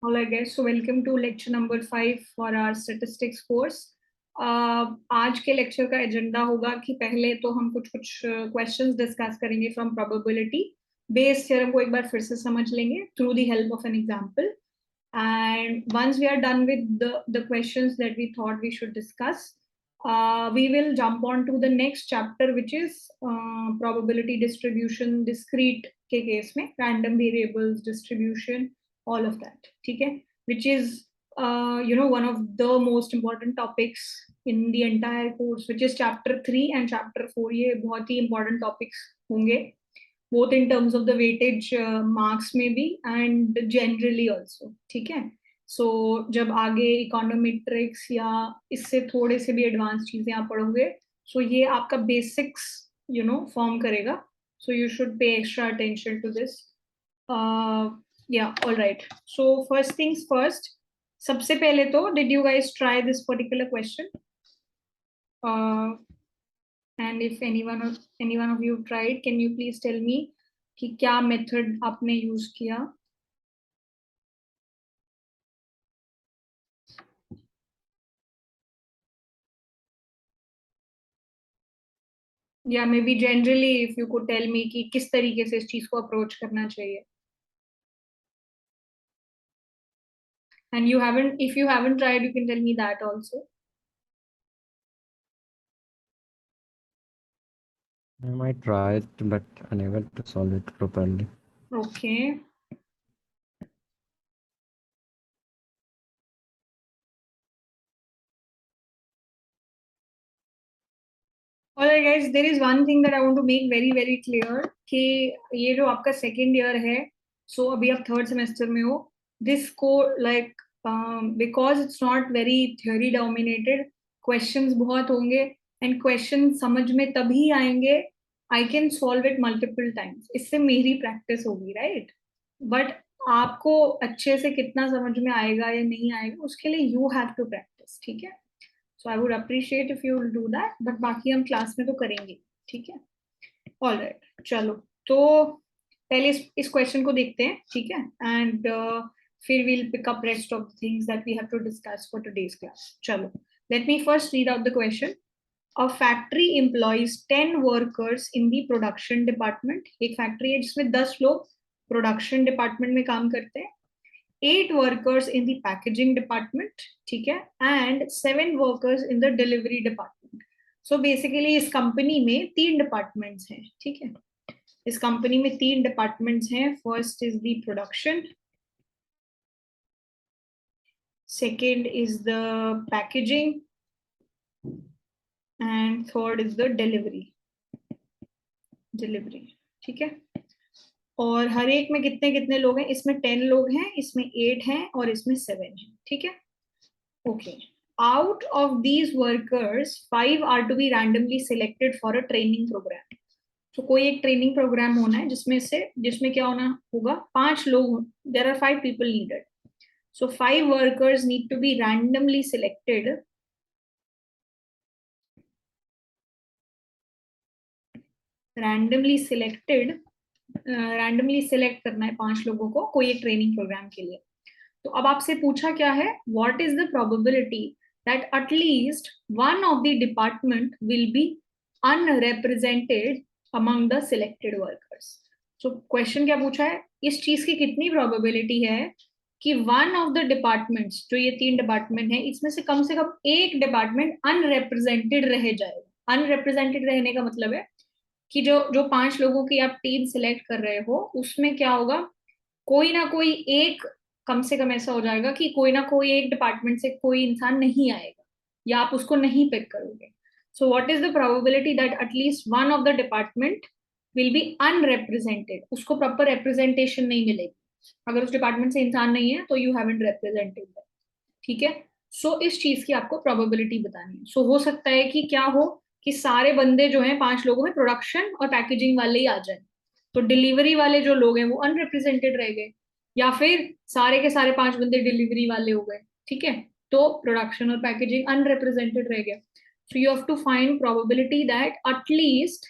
All right, guys. So welcome to lecture number 5 for our statistics course. आज के lecture का agenda होगा कि पहले तो हम कुछ क्वेश्चंस डिस्कस करेंगे फ्रॉम प्रोबेबिलिटी बेस्ड थ्योरम को एक बार फिर से समझ लेंगे through the help of an example. And once we are done with the questions that we thought we should discuss, we will jump on to the next chapter, which is probability distribution discrete के case में random variables distribution, all of that. ठीक है, which is one of the most important topics in the entire course, which is chapter 3 and chapter 4. ये बहुत ही important topics होंगे, both in terms of the weightage marks में भी and generally also. ठीक है, so जब आगे econometrics या इससे थोड़े से भी एडवांस चीजें आप पढ़ोगे, so ये आपका basics form करेगा. So you should pay extra attention to this. Yeah, all right. So first things first. सबसे पहले तो did you guys try this particular question? And if anyone of you tried, can you please tell me कि क्या method आपने use किया? Yeah, maybe generally if you could tell me कि किस तरीके से इस चीज को approach करना चाहिए. And if you haven't tried, you can tell me that also. I might try it, but unable to solve it properly. Okay. Alright guys, there is one thing that I want to make very very clear कि ये जो आपका second year है, so अभी आप third semester में हो, this core like because it's not very theory dominated, questions बहुत होंगे and questions समझ में तभी आएंगे I can solve it multiple times. इससे मेरी practice होगी, right? But आपको अच्छे से कितना समझ में आएगा या नहीं आएगा उसके लिए you have to practice. ठीक है, so I would appreciate if you will do that, but बाकी हम क्लास में तो करेंगे. ठीक है, all right. चलो तो पहले इस क्वेश्चन को देखते हैं. ठीक है, and फिर we'll pick up rest of the things that we have to discuss for today's class. चलो, let me first read out the question. A factory employs 10 workers in the production department. एक factory है जिसमें 10 लोग production department में काम करते हैं. 8 workers in the packaging department, ठीक है, and 7 workers in the delivery department. So basically इस कंपनी में 3 डिपार्टमेंट्स हैं. ठीक है, इस कंपनी में 3 डिपार्टमेंट्स हैं. First is the production, second is the packaging and third is the delivery. ठीक है, और हर एक में कितने कितने लोग हैं? इसमें 10 लोग हैं, इसमें 8 हैं और इसमें 7 हैं. ठीक है, okay. Out of these workers, 5 are to be randomly selected for a training program. तो कोई एक ट्रेनिंग प्रोग्राम होना है जिसमें क्या होना होगा? 5 लोग. There are 5 people needed. So 5 workers need to be randomly selected. Randomly select करना है 5 लोगों को कोई एक ट्रेनिंग प्रोग्राम के लिए. तो अब आपसे पूछा क्या है? What is the probability that at least one of the department will be unrepresented among the selected workers? So question क्या पूछा है? इस चीज की कितनी प्रोबेबिलिटी है कि वन ऑफ द डिपार्टमेंट्स, जो ये 3 डिपार्टमेंट है, इसमें से कम एक डिपार्टमेंट अनरिप्रेजेंटेड रह जाएगा. अनरिप्रेजेंटेड रहने का मतलब है कि जो 5 लोगों की आप टीम सिलेक्ट कर रहे हो उसमें क्या होगा? कोई ना कोई एक कम से कम ऐसा हो जाएगा कि कोई ना कोई एक डिपार्टमेंट से कोई इंसान नहीं आएगा या आप उसको नहीं पिक करोगे. So what is the probability that at least one of the department will be unrepresented? उसको प्रॉपर रिप्रेजेंटेशन नहीं मिलेगी. अगर उस डिपार्टमेंट से इंसान नहीं है तो यू हैवंट रिप्रेजेंटेड. ठीक है, सो इस चीज की आपको प्रोबेबिलिटी बतानी है. सो हो सकता है कि क्या हो कि सारे बंदे जो हैं 5 लोगों में प्रोडक्शन और पैकेजिंग वाले ही आ जाए, तो डिलीवरी वाले जो लोग हैं वो अनरिप्रेजेंटेड रह गए, या फिर सारे के सारे 5 बंदे डिलीवरी वाले हो गए. ठीक है, तो प्रोडक्शन और पैकेजिंग अनरिप्रेजेंटेड रह गया. So you have to find probability that at least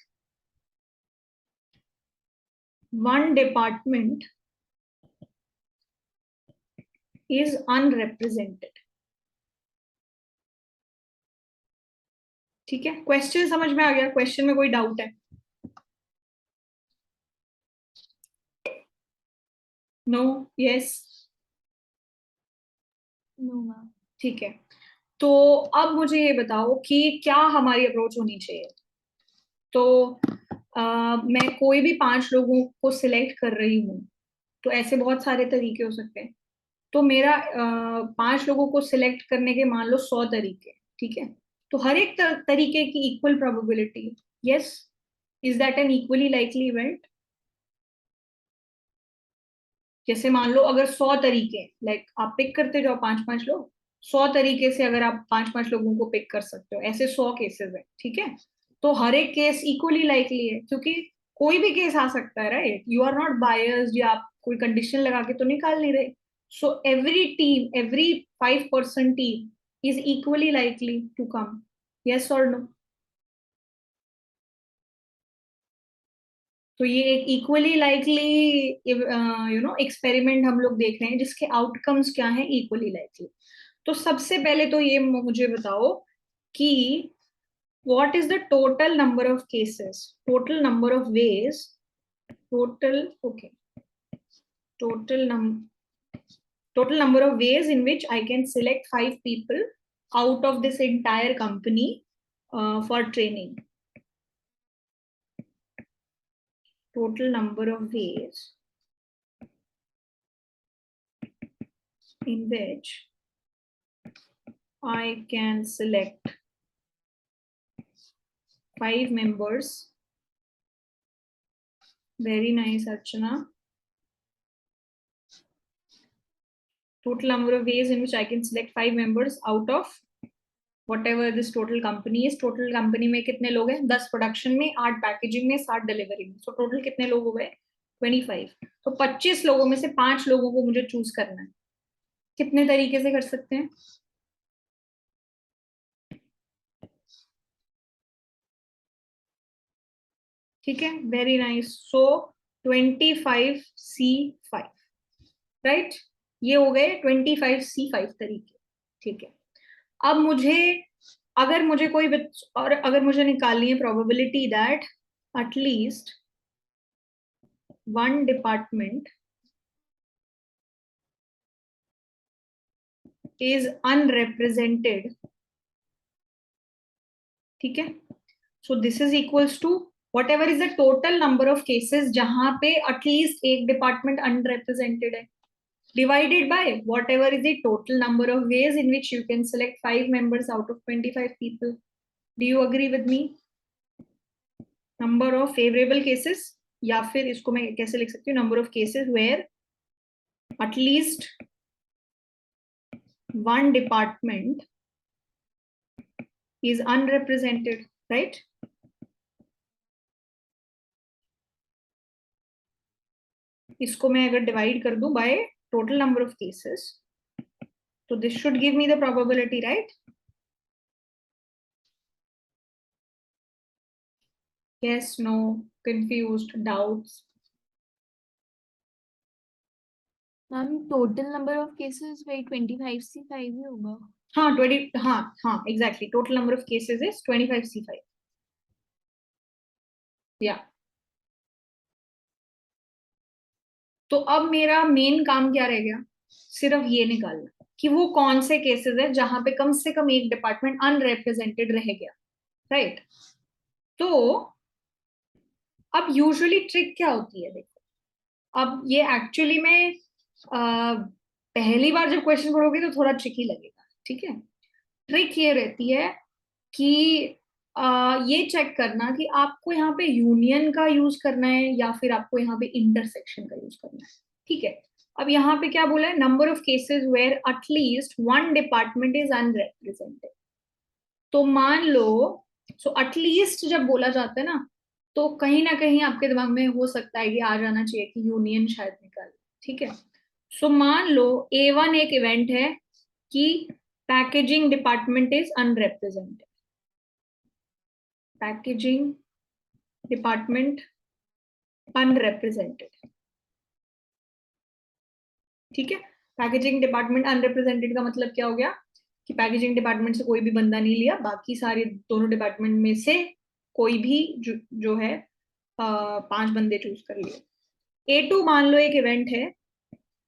one department is unrepresented. ठीक है, क्वेश्चन समझ में आ गया? क्वेश्चन में कोई डाउट है? No, yes, no ma'am. ठीक है। तो अब मुझे ये बताओ कि क्या हमारी अप्रोच होनी चाहिए। तो मैं कोई भी 5 लोगों को सिलेक्ट कर रही हूँ, तो ऐसे बहुत सारे तरीके हो सकते हैं। तो मेरा 5 लोगों को सिलेक्ट करने के मान लो 100 तरीके, ठीक है। तो हर एक तरीके की equal probability, yes, is that N equally likely event? जैसे मान लो अगर 100 तरीके, लाइक आप पिक करते जाओ 5-5 लोग, 100 तरीके से अगर आप 5-5 लोगों को पिक कर सकते हो, ऐसे 100 केसेस है, ठीक है। तो हर एक केस इक्वली लाइकली है, क्योंकि कोई भी केस आ सकता है, right? You are not biased, या आप कोई कंडीशन लगा के तो निकाल नहीं रहे। So every team, every 5% team is equally likely to come, yes और नो? तो ये एक इक्वली लाइकली एक्सपेरिमेंट हम लोग देख रहे हैं, जिसके आउटकम्स क्या हैं? Equally likely. तो सबसे पहले तो ये मुझे बताओ कि what is the total number of cases, total number of ways, total, okay, total number of ways in which I can select 5 people out of this entire company for training. Total number of ways in which I can select 5 members. Very nice, Archana. Total number of ways in which I can select 5 members out of whatever this total company is. Total company में कितने लोग हैं? 10 production में, 8 packaging में, 7 delivery में। So total कितने लोग हो गए? 25। तो 25 लोगों में से 5 लोगों को मुझे चूज करना है। कितने तरीके से कर सकते हैं? ठीक है, वेरी नाइस। सो 25C5, राइट? ये हो गए 25C5 तरीके, ठीक है। अब मुझे, अगर मुझे कोई और अगर मुझे निकालनी है probability that at least one department is unrepresented, ठीक है। So this is equals to whatever is the total number of cases जहां पे एटलीस्ट एक डिपार्टमेंट अनरिप्रेजेंटेड है, divided by whatever is the total number of ways in which you can select 5 members out of 25 people. Do you agree with me? Number of favorable cases, या फिर इसको मैं कैसे लिख सकती हूँ? Number of cases where at least one department is unrepresented, right? इसको मैं अगर डिवाइड कर दूं by total number of cases, तो this should give me the probability, right? Yes, no, confused, doubts? Ma'am total number of cases वही 25C5 ही होगा। हाँ 20, हाँ exactly, total number of cases is 25C5, या। तो अब मेरा मेन काम क्या रह गया? सिर्फ ये निकालना कि वो कौन से केसेस है जहां पे कम से कम एक डिपार्टमेंट अनरिप्रेजेंटेड रह गया, राइट? तो अब यूजुअली ट्रिक क्या होती है? देखो, अब ये एक्चुअली में पहली बार जब क्वेश्चन पढ़ोगे तो थोड़ा ट्रिकी लगेगा, ठीक है। ट्रिक ये रहती है कि ये चेक करना कि आपको यहाँ पे यूनियन का यूज करना है या फिर आपको यहाँ पे इंटरसेक्शन का यूज करना है, ठीक है। अब यहाँ पे क्या बोला है? Number of cases where at least one department is unrepresented. तो मान लो, सो एटलीस्ट जब बोला जाता है ना, तो कहीं ना कहीं आपके दिमाग में हो सकता है कि आ जाना चाहिए कि यूनियन शायद निकाल, ठीक है। सो मान लो A1 एक इवेंट है कि packaging department is unrepresented, packaging department unrepresented, ठीक है। पैकेजिंग डिपार्टमेंट अनरिप्रेजेंटेड का मतलब क्या हो गया कि पैकेजिंग डिपार्टमेंट से कोई भी बंदा नहीं लिया, बाकी सारे दोनों डिपार्टमेंट में से कोई भी जो है 5 बंदे चूज कर लिए। A2 मान लो एक इवेंट है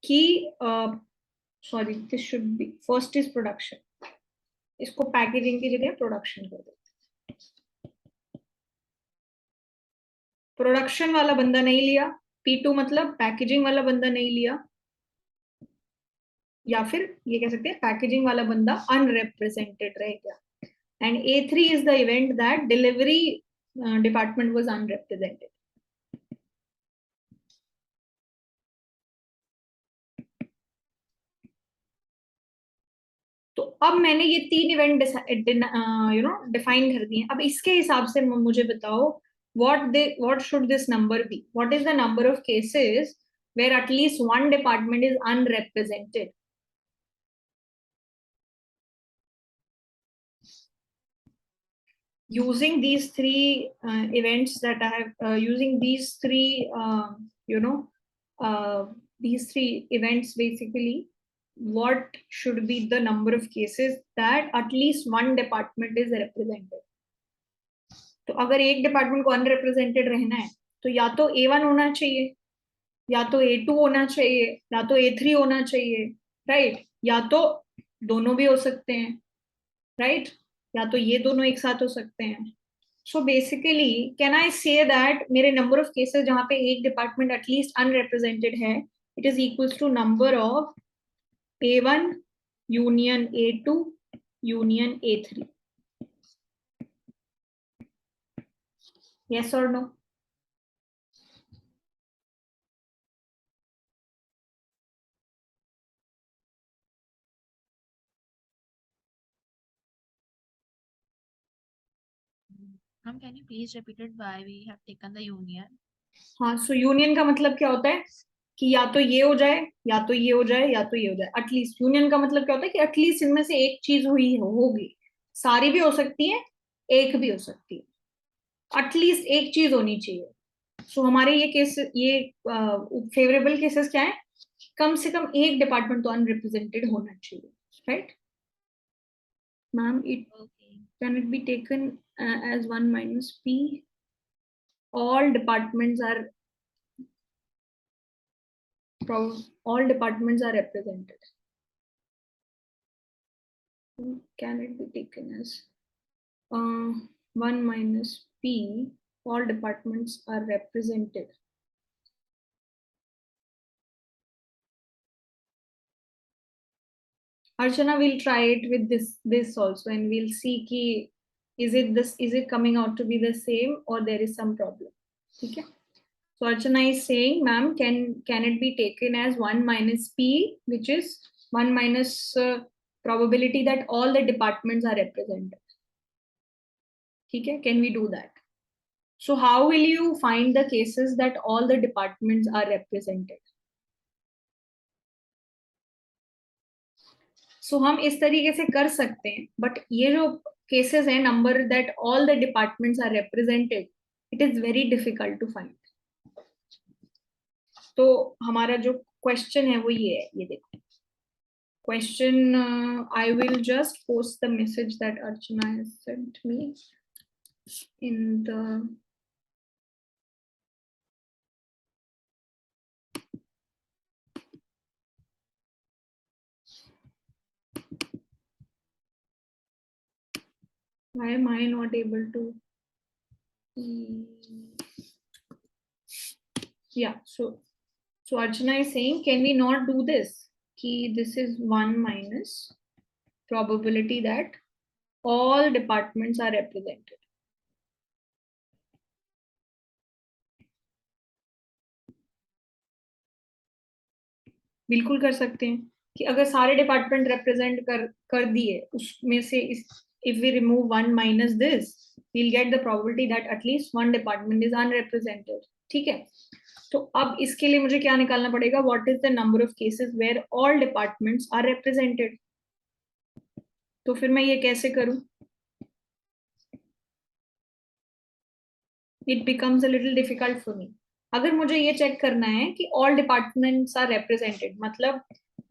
कि sorry this should be first is production, इसको पैकेजिंग की जगह प्रोडक्शन कर दो। प्रोडक्शन वाला बंदा नहीं लिया, P2 मतलब पैकेजिंग वाला बंदा नहीं लिया, या फिर ये कह सकते हैं पैकेजिंग वाला बंदा अनरिप्रेजेंटेड रह गया। And A3 is the event that delivery department was unrepresented. तो अब मैंने ये 3 इवेंट डिफाइन कर दिए। अब इसके हिसाब से मुझे बताओ what should this number be? What is the number of cases where at least one department is unrepresented? Using these three events that I have, using these three, these three events basically, what should be the number of cases that at least one department is represented? तो अगर एक department को unrepresented रहना है तो या तो A1 होना चाहिए, या तो A2 होना चाहिए, या तो A3 होना चाहिए, राइट? या तो दोनों भी हो सकते हैं, राइट? या तो ये दोनों एक साथ हो सकते हैं। So basically can I say that मेरे नंबर ऑफ केसेस जहां पे एक डिपार्टमेंट एटलीस्ट अनरिप्रेजेंटेड है, it is equals to number of A1 union A2 union A3। yes or no? Can you please repeat it why we have taken the union? हाँ, सो union का मतलब क्या होता है कि या तो ये हो जाए, या तो ये हो जाए, या तो ये हो जाए। एटलीस्ट यूनियन का मतलब क्या होता है कि एटलीस्ट इनमें से एक चीज होगी। सारी भी हो सकती है, एक भी हो सकती है, एटलीस्ट एक चीज होनी चाहिए। सो हमारे ये केस, ये फेवरेबल केसेस क्या है? कम से कम एक डिपार्टमेंट तो अनरिप्रेजेंटेड होना चाहिए, right? Ma'am it can it be taken as 1 minus P? all departments are all departments are represented. Can it be taken as 1 minus P? all departments are represented. Archana will try it with this also, and we'll see ki is it coming out to be the same or there is some problem. Okay. So Archana is saying, ma'am, can it be taken as 1 minus P, which is 1 minus probability that all the departments are represented? Okay, can we do that? So how will you find the cases that all the departments are represented? So हम इस तरीके से कर सकते हैं, but ये जो cases है number that all the departments are represented, it is very difficult to find. तो हमारा जो क्वेश्चन है वो ये है, ये देखो question. I will just post the message that Archana has sent me in the why am I not able to yeah, so Archana is saying, can we not do this? Ki this is 1 minus probability that all departments are represented. बिल्कुल कर सकते हैं कि अगर सारे department represent कर दिए, उसमें से if we remove 1 minus this, we'll get the probability that at least one department is unrepresented. ठीक है? तो अब इसके लिए मुझे क्या निकालना पड़ेगा? What is the number of cases where all departments are represented? तो फिर मैं ये कैसे करूं? It becomes a little difficult for me. अगर मुझे ये चेक करना है कि all departments are represented, मतलब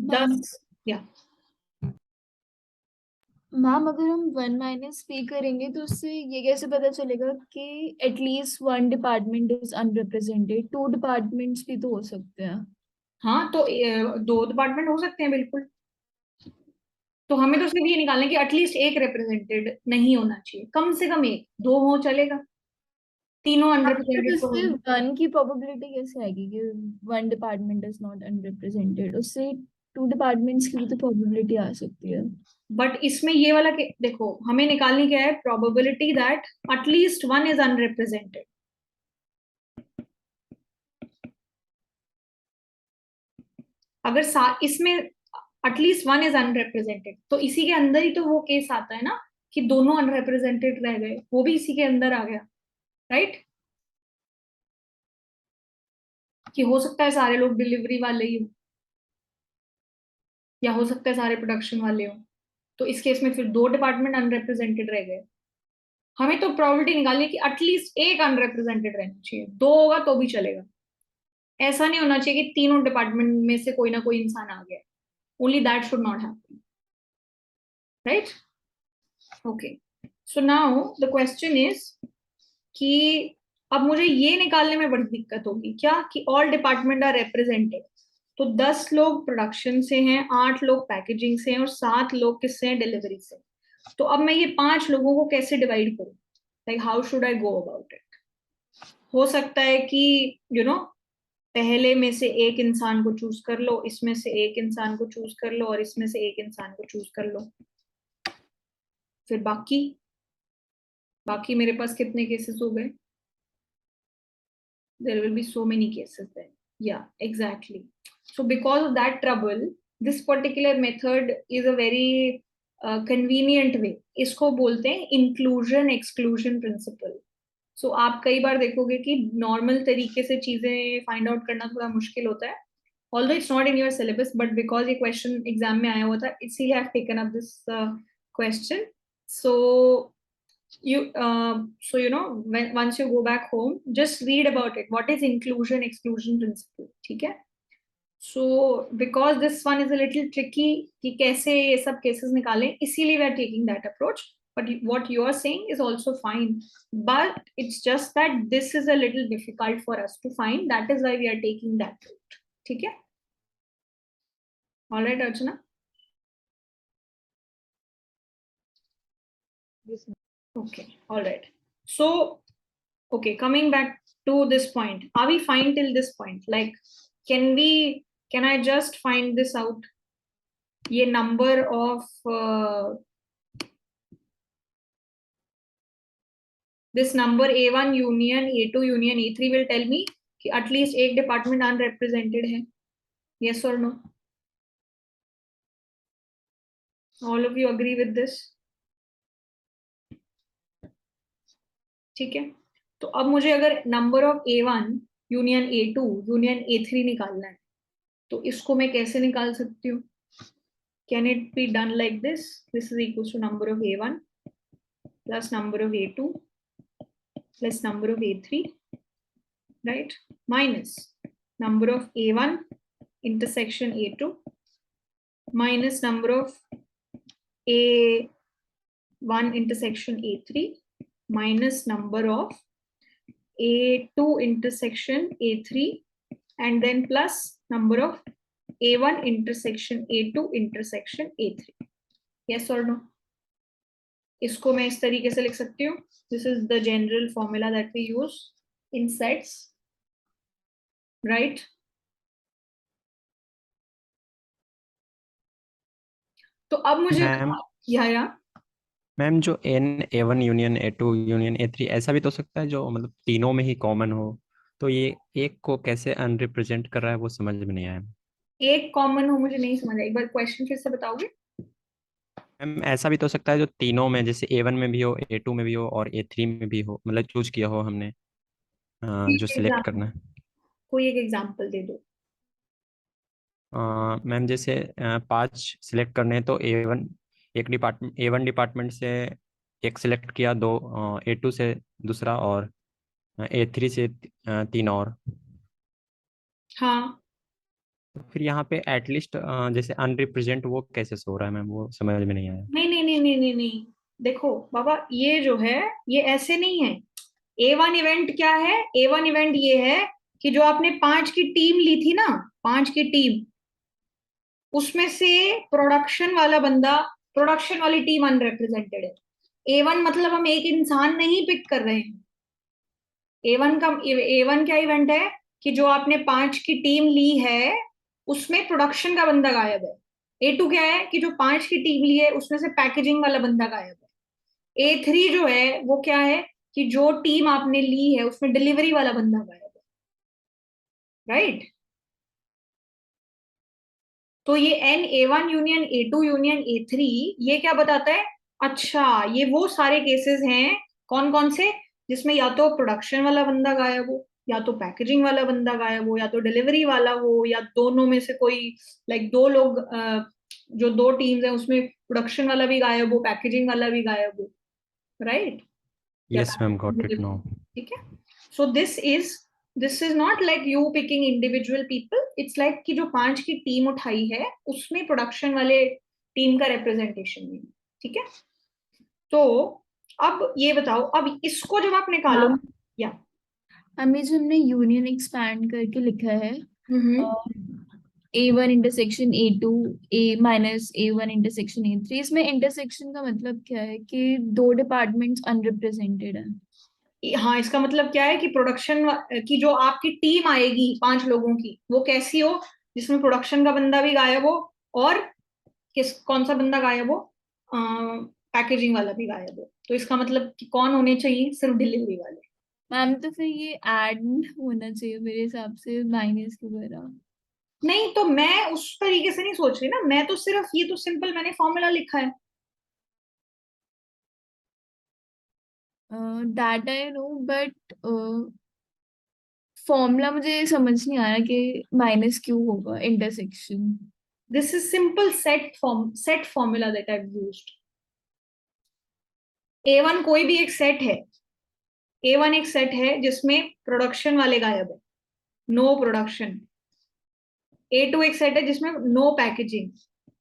10 या मैम अगर हम 1 - p करेंगे तो उससे ये कैसे पता चलेगा कि at least 1 department is unrepresented, 2 departments भी तो हो सकते हैं। हाँ, तो 2 डिपार्टमेंट हो सकते हैं बिल्कुल। तो हमें तो सिर्फ ये निकालना है कि एटलीस्ट एक रिप्रेजेंटेड नहीं होना चाहिए, कम से कम एक, दो हो चलेगा, तीनों बट अनरिप्रेजेंटेड तो उससे होंगे। 1 की प्रोबेबिलिटी कैसे आएगी कि 1 डिपार्टमेंट इज नॉट अनरिप्रेजेंटेड? उससे 2 डिपार्टमेंट्स की भी तो प्रोबेबिलिटी आ सकती है। बट इसमें ये वाला देखो, हमें निकालनी क्या है, probability that at least one is unrepresented. अगर इसमें एटलीस्ट वन इज अनरिप्रेजेंटेड, तो इसी के अंदर ही तो वो केस आता है ना कि दोनों अनरिप्रेजेंटेड रह गए, वो भी इसी के अंदर आ गया, राइट? कि हो सकता है सारे लोग डिलीवरी वाले ही हो, या हो सकता है सारे प्रोडक्शन वाले हो, तो इस केस में फिर 2 डिपार्टमेंट अनरिप्रेजेंटेड रह गए। हमें तो प्रोबेबिलिटी निकालनी है कि एटलीस्ट एक अनरिप्रेजेंटेड रहना चाहिए, दो होगा तो भी चलेगा। ऐसा नहीं होना चाहिए कि तीनों डिपार्टमेंट में से कोई ना कोई इंसान आ गया। Only that should not happen, right? Okay, so now the question is कि अब मुझे ये निकालने में बड़ी दिक्कत होगी क्या कि ऑल डिपार्टमेंट आर रिप्रेजेंटेड। तो 10 लोग प्रोडक्शन से हैं, 8 लोग पैकेजिंग से हैं, और 7 लोग किससे हैं, डिलीवरी से। तो अब मैं ये 5 लोगों को कैसे डिवाइड करूं, like how should I go about it? हो सकता है कि यू you नो पहले में से एक इंसान को चूज कर लो, इसमें से एक इंसान को चूज कर लो, और इसमें से एक इंसान को चूज कर लो। फिर बाकी बाकी मेरे पास कितने केसेस हो गए? there will be so many cases then. Yeah, exactly. So because of that trouble, this particular method is a very convenient way. इसको बोलते हैं इंक्लूजन एक्सक्लूजन प्रिंसिपल। सो आप कई बार देखोगे कि नॉर्मल तरीके से चीजें फाइंड आउट करना थोड़ा मुश्किल होता है, although it's not in your syllabus, but because ये क्वेश्चन एग्जाम में आया हुआ था, इसीलिए I have taken up this question. So once you go back home, just read about it, what is inclusion exclusion principle, ठीक है? So because this one is a little tricky कि कैसे ये सब cases निकालें, इसीलिए we are taking that approach. But what you are saying is also fine, but it's just that this is a little difficult for us to find, that is why we are taking that route, ठीक है? All right, Archana. Okay, all right. So okay, coming back to this point, are we fine till this point? Like, can I just find this out? Ye number of this number A1 union A2 union A3 will tell me कि at least एक department unrepresented है. Yes or no? All of you agree with this? ठीक है, तो अब मुझे अगर number of A1 union A2 union A3 निकालना है, तो इसको मैं कैसे निकाल सकती हूँ? Can it be done like this? This is equal to number of A1 plus number of A2 plus number of A3, right? Minus number of A1 intersection A2 minus number of A1 intersection A3 minus number of A2 intersection A3, and then plus number of A1 intersection A2 intersection A3. Yes or no? इसको मैं इस तरीके से लिख सकती हूँ. This is the general formula that we use in sets, right? तो अब मुझे या मैम जो N A1 union A2 union A3 ऐसा भी तो हो सकता है जो मतलब तीनों में ही कॉमन हो, तो ये एक को कैसे अनरिप्रेजेंट कर रहा है वो समझ में नहीं आया। एक कॉमन हो, मुझे नहीं समझ आया, एक बार क्वेश्चन फिर से बताओगे? मैम ऐसा भी तो हो सकता है जो तीनों में, जैसे A1 में भी हो, A2 में भी हो और A3 में भी हो, मतलब चूज किया हो हमने जो सिलेक्ट करना है। कोई एक एग्जांपल दे दो। मैम जैसे 5 सिलेक्ट करने हैं तो A1 डिपार्टमेंट से एक सिलेक्ट किया, दो A2 से दूसरा, और A3 से 3 और। हाँ, तो फिर यहाँ पे एटलीस्ट जैसे अनरिप्रेजेंट वो कैसे सो रहा है मैम, वो समझ में नहीं आया। नहीं नहीं नहीं नहीं नहीं नहीं, देखो बाबा, ये जो है ये ऐसे नहीं है। A1 इवेंट क्या है? A1 इवेंट ये है कि जो आपने 5 की टीम ली थी ना, 5 की टीम, उसमें से प्रोडक्शन वाला बंदा, प्रोडक्शन वाली टीम अनरिप्रेजेंटेड है। A1 मतलब हम एक इंसान नहीं पिक कर रहे हैं। A1 क्या इवेंट है कि जो आपने 5 की टीम ली है उसमें प्रोडक्शन का बंदा गायब है। A2 क्या है कि जो 5 की टीम ली है उसमें से पैकेजिंग वाला बंदा गायब है। A3 जो है वो क्या है कि जो टीम आपने ली है उसमें डिलीवरी वाला बंदा गायब है। राइट? तो ये N A1 union A2 union A3 ये क्या बताता है? अच्छा, ये वो सारे केसेस हैं, कौन कौन से, जिसमें या तो प्रोडक्शन वाला बंदा गायब हो, या तो पैकेजिंग वाला बंदा गायब हो, या तो डिलीवरी वाला हो, या दोनों में से कोई, लाइक दो लोग, जो दो टीम्स हैं उसमें प्रोडक्शन वाला भी गायब हो, पैकेजिंग वाला भी गायब हो। राइट? या yes ma'am, got it delivery। Now. ठीक है। So this is not like you picking individual people, it's like कि जो 5 की टीम उठाई है उसमें प्रोडक्शन वाले टीम का रिप्रेजेंटेशन नहीं है। ठीक है। तो अब ये बताओ, अब इसको जब आप निकालो। मैम, या हमें जो हमने यूनियन एक्सपैंड करके लिखा है, हम्म A1 intersection A2, A-A1 intersection A3, इसमें इंटरसेक्शन का मतलब क्या है कि दो डिपार्टमेंट्स अनरिप्रेजेंटेड हैं। हाँ, इसका मतलब क्या है कि प्रोडक्शन की जो आपकी टीम आएगी 5 लोगों की, वो कैसी हो, जिसमें प्रोडक्शन का बंदा भी गायब हो, और कौन सा बंदा गायब हो, पैकेजिंग वाला भी गायब हो। तो इसका मतलब कि कौन होने चाहिए? सिर्फ डिलीवरी वाले। मैम, तो फिर ये ऐड होना चाहिए मेरे हिसाब से माइनस की तरह। नहीं, तो मैं उस तरीके से नहीं सोच रही ना, मैं तो सिर्फ ये तो सिंपल मैंने फॉर्मूला लिखा है। That I know, but formula मुझे समझ नहीं आया कि माइनस क्यों होगा intersection. This is simple set formula that I used. A1 कोई भी एक सेट है। A1 एक सेट है जिसमें प्रोडक्शन वाले गायब है, नो प्रोडक्शन। A2 एक सेट है जिसमें नो पैकेजिंग।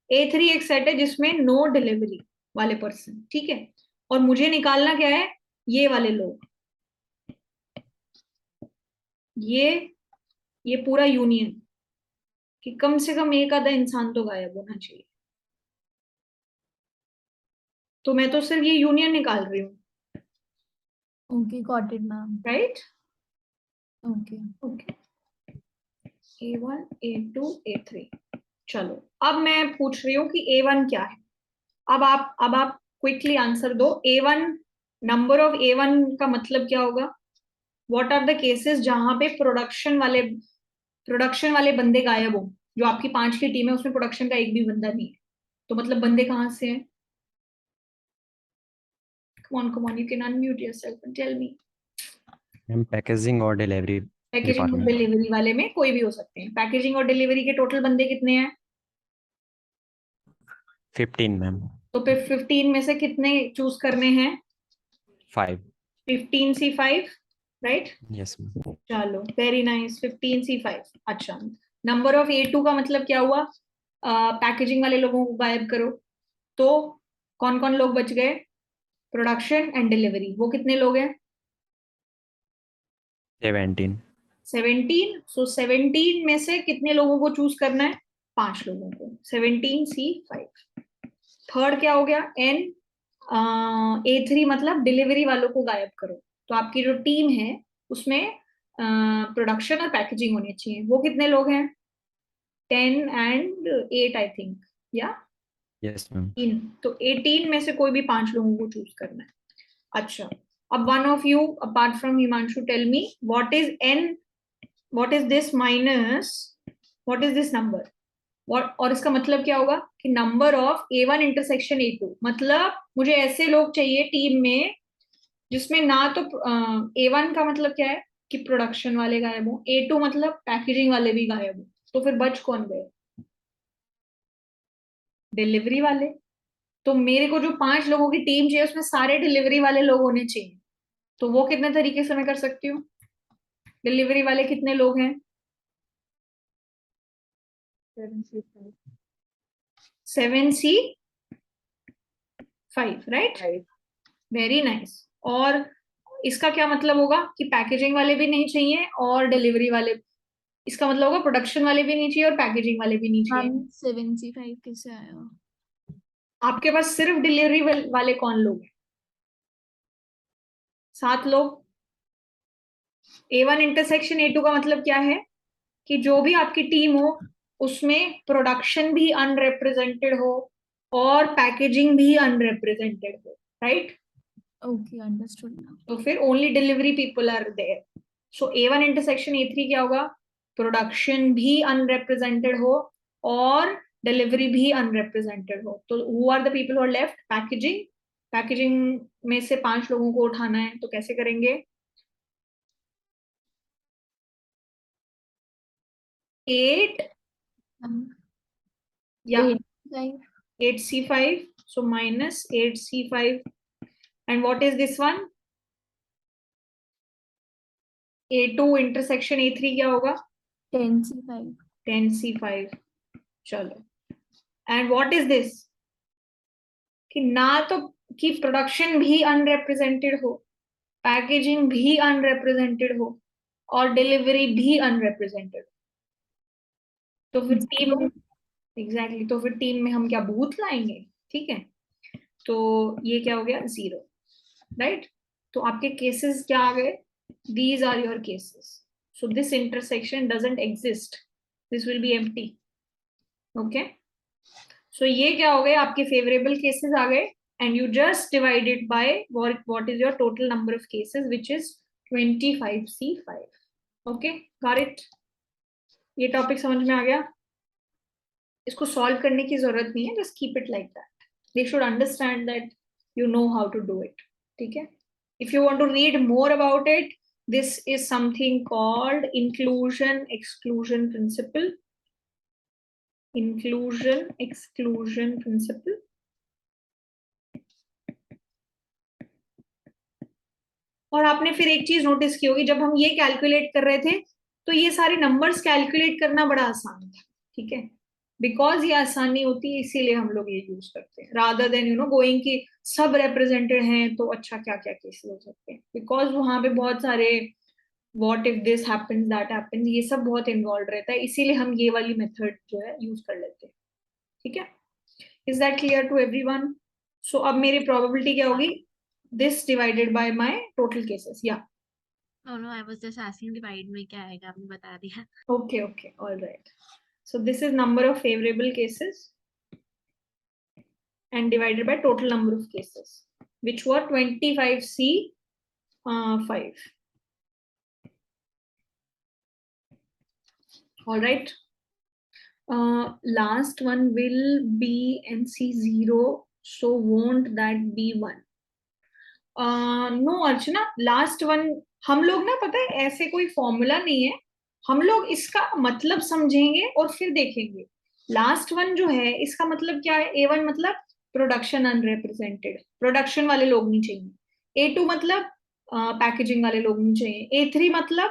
A3 एक सेट है जिसमें नो डिलीवरी वाले पर्सन। ठीक है। और मुझे निकालना क्या है? ये वाले लोग, ये ये पूरा यूनियन, कि कम से कम एक आधा इंसान तो गायब होना चाहिए। तो मैं तो सिर्फ ये यूनियन निकाल रही हूँ। Okay, got it ma'am. Right? Okay. Okay. A1 A2 A3। चलो, अब मैं पूछ रही हूँ कि A1 क्या है। अब आप क्विकली आंसर दो। A1, नंबर ऑफ A1 का मतलब क्या होगा? व्हाट आर द केसेस जहां पे प्रोडक्शन वाले बंदे गायब हो? जो आपकी 5 की टीम है उसमें प्रोडक्शन का एक भी बंदा नहीं है, तो मतलब बंदे कहाँ से हैं? come on, you can unmute yourself and tell me। Ma'am packaging और डिलीवरी पैकेजिंग और डिपार्टमेंट। डिलीवरी वाले में कोई भी हो सकते हैं। पैकेजिंग और डिलीवरी के टोटल बंदे कितने हैं? 15 मैम। तो फिर 15 में से कितने चूज करने हैं? 5। 15C5। राइट? Yes ma'am. चलो, वेरी नाइस, 15C5। अच्छा, नंबर ऑफ A2 का मतलब क्या हुआ? पैकेजिंग वाले लोगों को गायब करो। तो कौन कौन लोग बच गए? प्रोडक्शन एंड डिलीवरी, वो कितने लोग हैं? 17। 17। सो 17 में से कितने लोगों को चूज करना है? 5 लोगों को। 17C5। थर्ड क्या हो गया? A3 मतलब डिलीवरी वालों को गायब करो। तो आपकी जो टीम है उसमें प्रोडक्शन और पैकेजिंग होनी चाहिए। वो कितने लोग हैं? 10 and 8 आई थिंक, या यस मैम। 18। तो 18 में से कोई भी 5 लोगों को चूज करना है। अच्छा, अब one of you apart from Himanshu tell me what is this minus what is this number. और इसका मतलब क्या होगा कि number of A1 intersection A2, मतलब मुझे ऐसे लोग चाहिए टीम में जिसमें ना तो A1 का मतलब क्या है कि प्रोडक्शन वाले गायब हो, A2 मतलब पैकेजिंग वाले भी गायब हो। तो फिर बच कौन गए? डिलीवरी वाले। तो मेरे को जो 5 लोगों की टीम चाहिए उसमें सारे डिलीवरी वाले लोग होने चाहिए। तो वो कितने तरीके से मैं कर सकती हूँ? डिलीवरी वाले कितने लोग हैं? 7C5, right? Very nice. और इसका क्या मतलब होगा कि पैकेजिंग वाले भी नहीं चाहिए और डिलीवरी वाले, इसका मतलब होगा प्रोडक्शन वाले भी नहीं चाहिए और पैकेजिंग वाले भी नहीं चाहिए। हम 7C5 कैसे आया? आपके पास सिर्फ डिलीवरी वाले कौन लोग हैं? 7 लोग। A1 इंटरसेक्शन A2 का मतलब क्या है कि जो भी आपकी टीम हो उसमें प्रोडक्शन भी अनरिप्रेजेंटेड हो और पैकेजिंग भी अनरिप्रेजेंटेड हो, राइट? Okay, understood now. तो फिर only delivery people are there. So A1 intersection A3 क्या होगा? प्रोडक्शन भी अनरिप्रेजेंटेड हो और डिलीवरी भी अनरिप्रेजेंटेड हो। तो who are the people who are left? Packaging. Packaging में से 5 लोगों को उठाना है, तो कैसे करेंगे? 8 या 8C5, so minus 8C5, and what is this one? A2 intersection A3 क्या होगा? 10C5. 10C5। चलो, and what is this? कि ना तो कि प्रोडक्शन भी अनरिप्रेजेंटेड हो, पैकेजिंग भी अनरिप्रेजेंटेड हो और डिलीवरी भी अनरिप्रेजेंटेड। तो फिर टीम, एग्जैक्टली, तो फिर टीम में हम क्या भूत लाएंगे? ठीक है, तो ये क्या हो गया? 0, राइट? तो आपके केसेस क्या आ गए? These are your cases. So this intersection doesn't exist. This will be empty. Okay? So ये क्या हो गए? आपके favorable cases आ गए, and you just divide it by what is your total number of cases, which is 25C5. Okay? Got it? ये topic समझ में आ गया? इसको सॉल्व करने की जरूरत नहीं है, just keep it like that. They should understand that you know how to do it. ठीक है? If you want to read more about it, this is something called inclusion exclusion principle. Inclusion exclusion principle. और आपने फिर एक चीज notice की होगी, जब हम ये कैलकुलेट कर रहे थे तो ये सारे नंबर्स कैलकुलेट करना बड़ा आसान था, ठीक है? बिकॉज ये आसानी होती है इसीलिए हम लोग ये यूज करते हैं, रादर देन गोइंग कि सब रिप्रेजेंटेड हैं तो अच्छा क्या क्या केसेस हो सकते हैं, बिकॉज वहां पे बहुत सारे what if this happens that happens ये सब बहुत इन्वॉल्व रहता है, इसीलिए हम ये वाली मेथड जो है यूज कर लेते हैं। ठीक है? Is that clear to everyone? So अब मेरी प्रोबेबिलिटी क्या होगी? This divided by my total cases, या No, I was just asking divide में क्या आएगा, आपने बता दिया। okay, all right. So this is number of favorable cases and divided by total number of cases, which were 25C5. All right. Last one will be NC0, so won't that be 1? No Archana, last one हम लोग ना, पता है ऐसे कोई formula नहीं है, हम लोग इसका मतलब समझेंगे और फिर देखेंगे। लास्ट वन जो है इसका मतलब क्या है? A1 मतलब प्रोडक्शन अनरिप्रेजेंटेड, प्रोडक्शन वाले लोग नहीं चाहिए। A2 मतलब पैकेजिंग वाले लोग नहीं चाहिए। A3 मतलब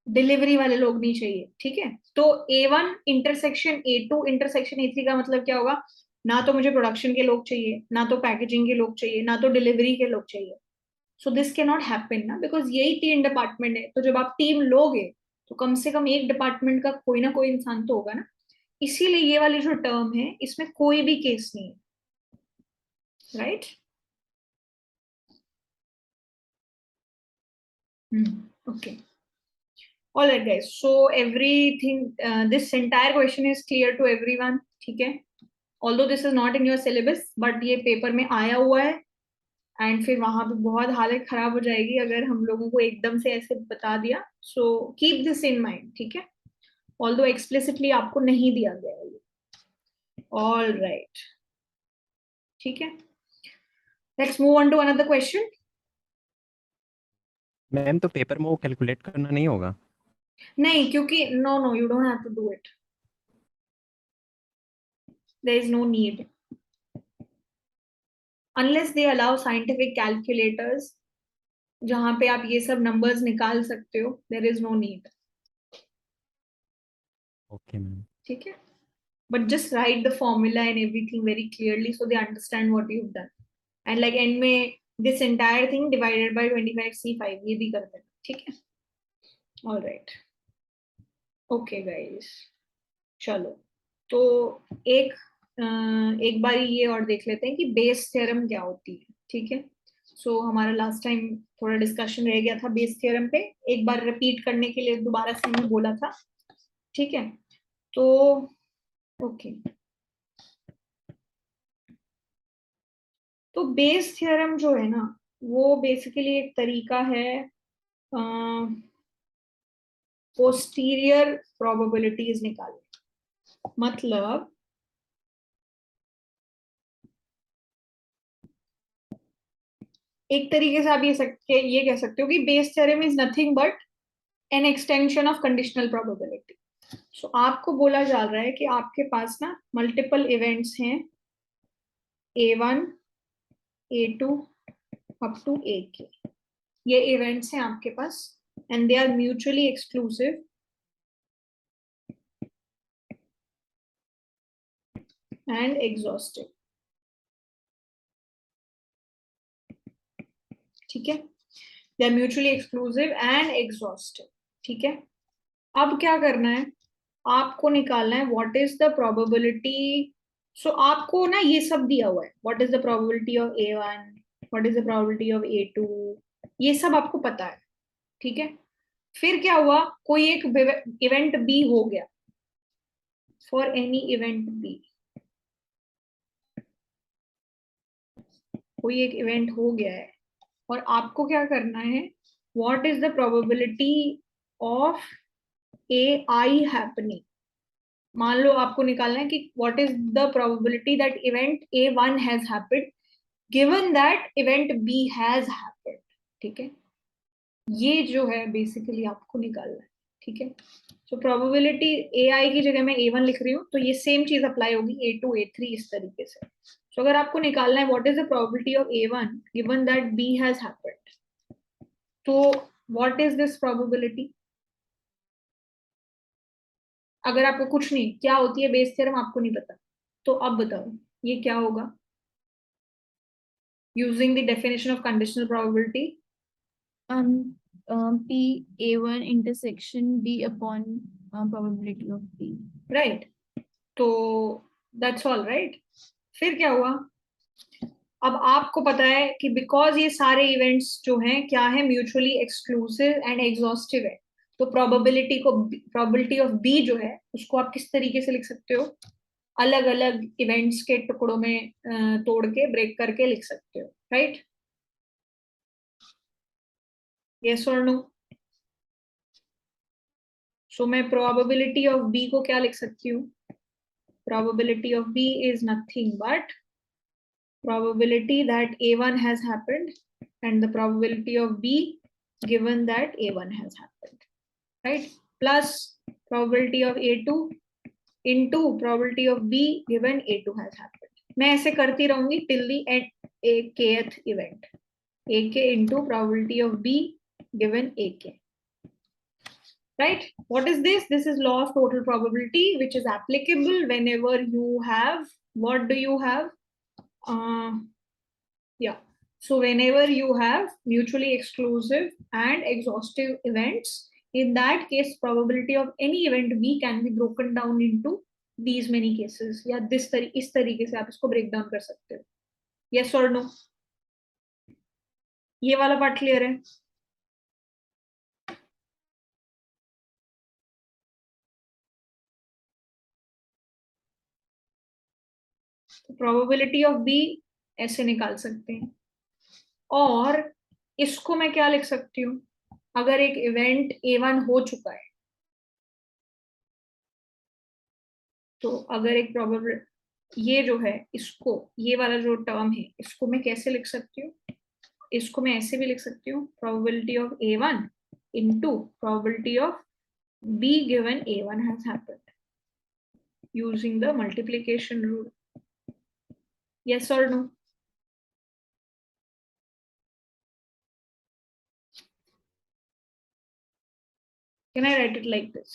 डिलीवरी वाले लोग नहीं चाहिए। ठीक है, तो A1 intersection A2 intersection A3 का मतलब क्या होगा? ना तो मुझे प्रोडक्शन के लोग चाहिए, ना तो पैकेजिंग के लोग चाहिए, ना तो डिलीवरी के लोग चाहिए। So this can not happen ना, बिकॉज यही 3 डिपार्टमेंट है। तो जब आप टीम लोगे तो कम से कम एक डिपार्टमेंट का कोई ना कोई इंसान तो होगा ना, इसीलिए ये वाली जो टर्म है इसमें कोई भी केस नहीं है, right? Okay, all right guys, so everything this entire question is clear to everyone. ठीक है, although this is not in your syllabus but ये पेपर में आया हुआ है, एंड फिर वहां पे बहुत हालत खराब हो जाएगी अगर हम लोगों को एकदम से ऐसे बता दिया। So keep this in mind, ठीक है? ऑल्दो एक्सप्लिसिटली आपको नहीं दिया गया है। ऑल राइट, ठीक है, let's move on to another question. Ma'am तो पेपर में वो कैलकुलेट करना नहीं होगा? नहीं, क्योंकि no you don't have to do it, there is no need unless they allow scientific calculators जहां पे आप ये सब नंबर्स निकाल सकते हो, there is no need. Okay ma'am. ठीक है, but just write the formula and everything very clearly so they understand what you've done. And like end में this entire thing divided by 25c5 ये भी कर देना, ठीक है? All right. Okay guys, चलो तो एक एक बार ये और देख लेते हैं कि बेस थ्योरम क्या होती है, ठीक है? सो हमारा लास्ट टाइम थोड़ा डिस्कशन रह गया था बेस थ्योरम पे, एक बार रिपीट करने के लिए दोबारा से हमने बोला था, ठीक है? तो ओके, तो बेस थ्योरम जो है ना वो बेसिकली एक तरीका है पोस्टीरियर प्रोबेबिलिटीज निकालने, मतलब एक तरीके से आप ये कह सकते हो कि Bayes theorem is nothing but an extension of conditional probability. So आपको बोला जा रहा है कि आपके पास ना मल्टीपल इवेंट्स हैं A1 A2 up to AK, ये इवेंट्स हैं आपके पास and they are mutually exclusive and exhaustive, ठीक है? They are mutually exclusive and exhaustive, ठीक है? अब क्या करना है, आपको निकालना है what is the probability. So आपको ना ये सब दिया हुआ है, what is the probability of A1, what is the probability of A2, ये सब आपको पता है, ठीक है? फिर क्या हुआ, कोई एक इवेंट बी हो गया, फॉर एनी इवेंट बी कोई एक इवेंट हो गया है और आपको क्या करना है, what is the probability of AI happening. मान लो आपको निकालना है कि what is the probability that event A1 has happened given that event B has happened, ठीक है? ये जो है बेसिकली आपको निकालना है, ठीक है? सो प्रोबेबिलिटी AI की जगह मैं A1 लिख रही हूँ तो ये सेम चीज अप्लाई होगी A2 A3 इस तरीके से। सो अगर आपको निकालना है what is the probability of A1 given that B has happened, तो व्हाट इज दिस प्रोबेबिलिटी? अगर आपको कुछ नहीं, क्या होती है बेस थ्योरम आपको नहीं पता, तो अब बताओ ये क्या होगा? Using the definition of conditional probability, P A1 intersection B upon probability of B. Right? तो दैट्स ऑल राइट। फिर क्या हुआ, अब आपको पता है कि बिकॉज ये सारे इवेंट्स जो हैं क्या है, म्यूचुअली एक्सक्लूसिव एंड एग्जॉस्टिव है, तो प्रोबेबिलिटी ऑफ बी जो है उसको आप किस तरीके से लिख सकते हो, अलग अलग इवेंट्स के टुकड़ों में तोड़ के ब्रेक करके लिख सकते हो, राइट? यस और नो? सो मैं प्रोबेबिलिटी ऑफ बी को क्या लिख सकती हूँ, probability of B is nothing but probability that A1 has happened and the probability of B given that A1 has happened, right? Plus probability of A2 into probability of B given A2 has happened. मैं ऐसे करती रहूंगी till the kth event, AK into probability of B given AK, right? What is this? This is law of total probability which is applicable whenever you have, what do you have? Yeah. So whenever you have mutually exclusive and exhaustive events, in that case, probability of any event B can be broken down into these many cases. या इस तरीके से आप इसको break down कर सकते हो. Yes or no? ये वाला पार्ट क्लियर है? प्रोबेबिलिटी ऑफ बी ऐसे निकाल सकते हैं, और इसको मैं क्या लिख सकती हूँ, अगर एक इवेंट A1 हो चुका है तो अगर एक प्रोबेबिलिटी ये जो है, इसको ये वाला जो टर्म है इसको मैं कैसे लिख सकती हूँ, इसको मैं ऐसे भी लिख सकती हूँ, probability of A1 into probability of B given A1 has happened using the multiplication rule. Yes और no? Can I write it like this?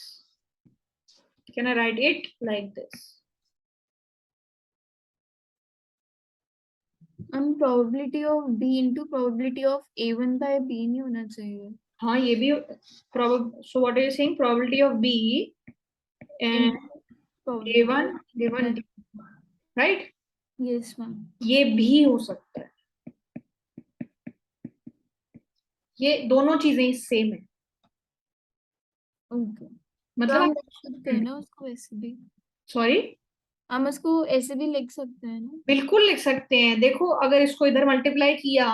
Can I write it like this? probability of B into probability of A1 by B नहीं होना चाहिए. हाँ ये भी so what are you saying? Probability of B and Probability A1 of given D, right? Yes, ma'am. ये भी हो सकता है, ये दोनों चीजें सेम है. Okay. तो मतलब हम लिख सकते हैं ना उसको ऐसे भी. सॉरी, हम उसको ऐसे भी लिख सकते हैं ना. बिल्कुल लिख सकते हैं. देखो अगर इसको इधर मल्टीप्लाई किया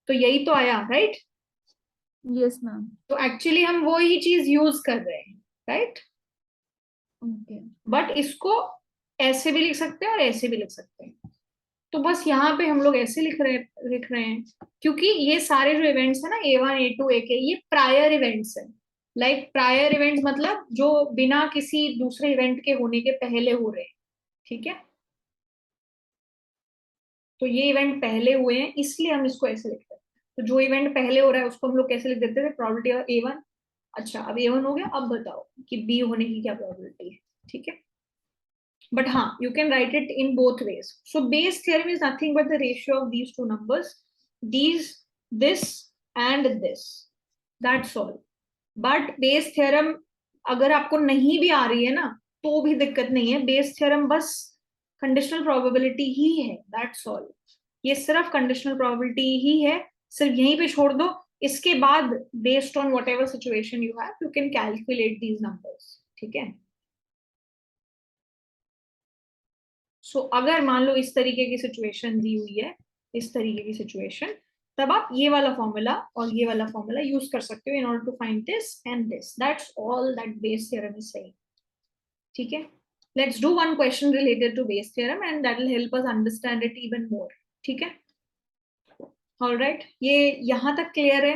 तो यही तो आया, राइट? Yes, ma'am. तो एक्चुअली हम वो ही चीज यूज कर रहे हैं, राइट? Okay. बट इसको ऐसे भी लिख सकते हैं और ऐसे भी लिख सकते हैं. तो बस यहाँ पे हम लोग ऐसे लिख रहे हैं क्योंकि ये सारे जो इवेंट्स है ना A1 A2 AK, ये प्रायर इवेंट्स है. लाइक प्रायर इवेंट्स मतलब जो बिना किसी दूसरे इवेंट के होने के पहले हो रहे हैं. ठीक है, तो ये इवेंट पहले हुए हैं इसलिए हम इसको ऐसे लिखते हैं. तो जो इवेंट पहले हो रहा है उसको हम लोग कैसे लिख देते थे? Probability of A1. अच्छा अब A1 हो गया, अब बताओ कि B होने की क्या प्रोबेबिलिटी है. ठीक है, but you can write it in both ways. So Bayes theorem is nothing but the ratio of these two numbers, this and this, that's all. But Bayes theorem अगर आपको नहीं भी आ रही है ना तो भी दिक्कत नहीं है. Bayes theorem बस conditional probability ही है, that's all. ये सिर्फ conditional probability ही है, सिर्फ यहीं पे छोड़ दो. इसके बाद based on whatever situation you have, you can calculate these numbers. ठीक है, सो अगर मान लो इस तरीके की सिचुएशन दी हुई है, इस तरीके की सिचुएशन, तब आप ये वाला फॉर्मूला और ये वाला फॉर्मूला यूज कर सकते हो in order to find this and this. That's all that Bayes theorem is saying. ठीक है, let's do one question related to Bayes theorem and that will help us understand it even more. ठीक है, alright, ये यहां तक clear है?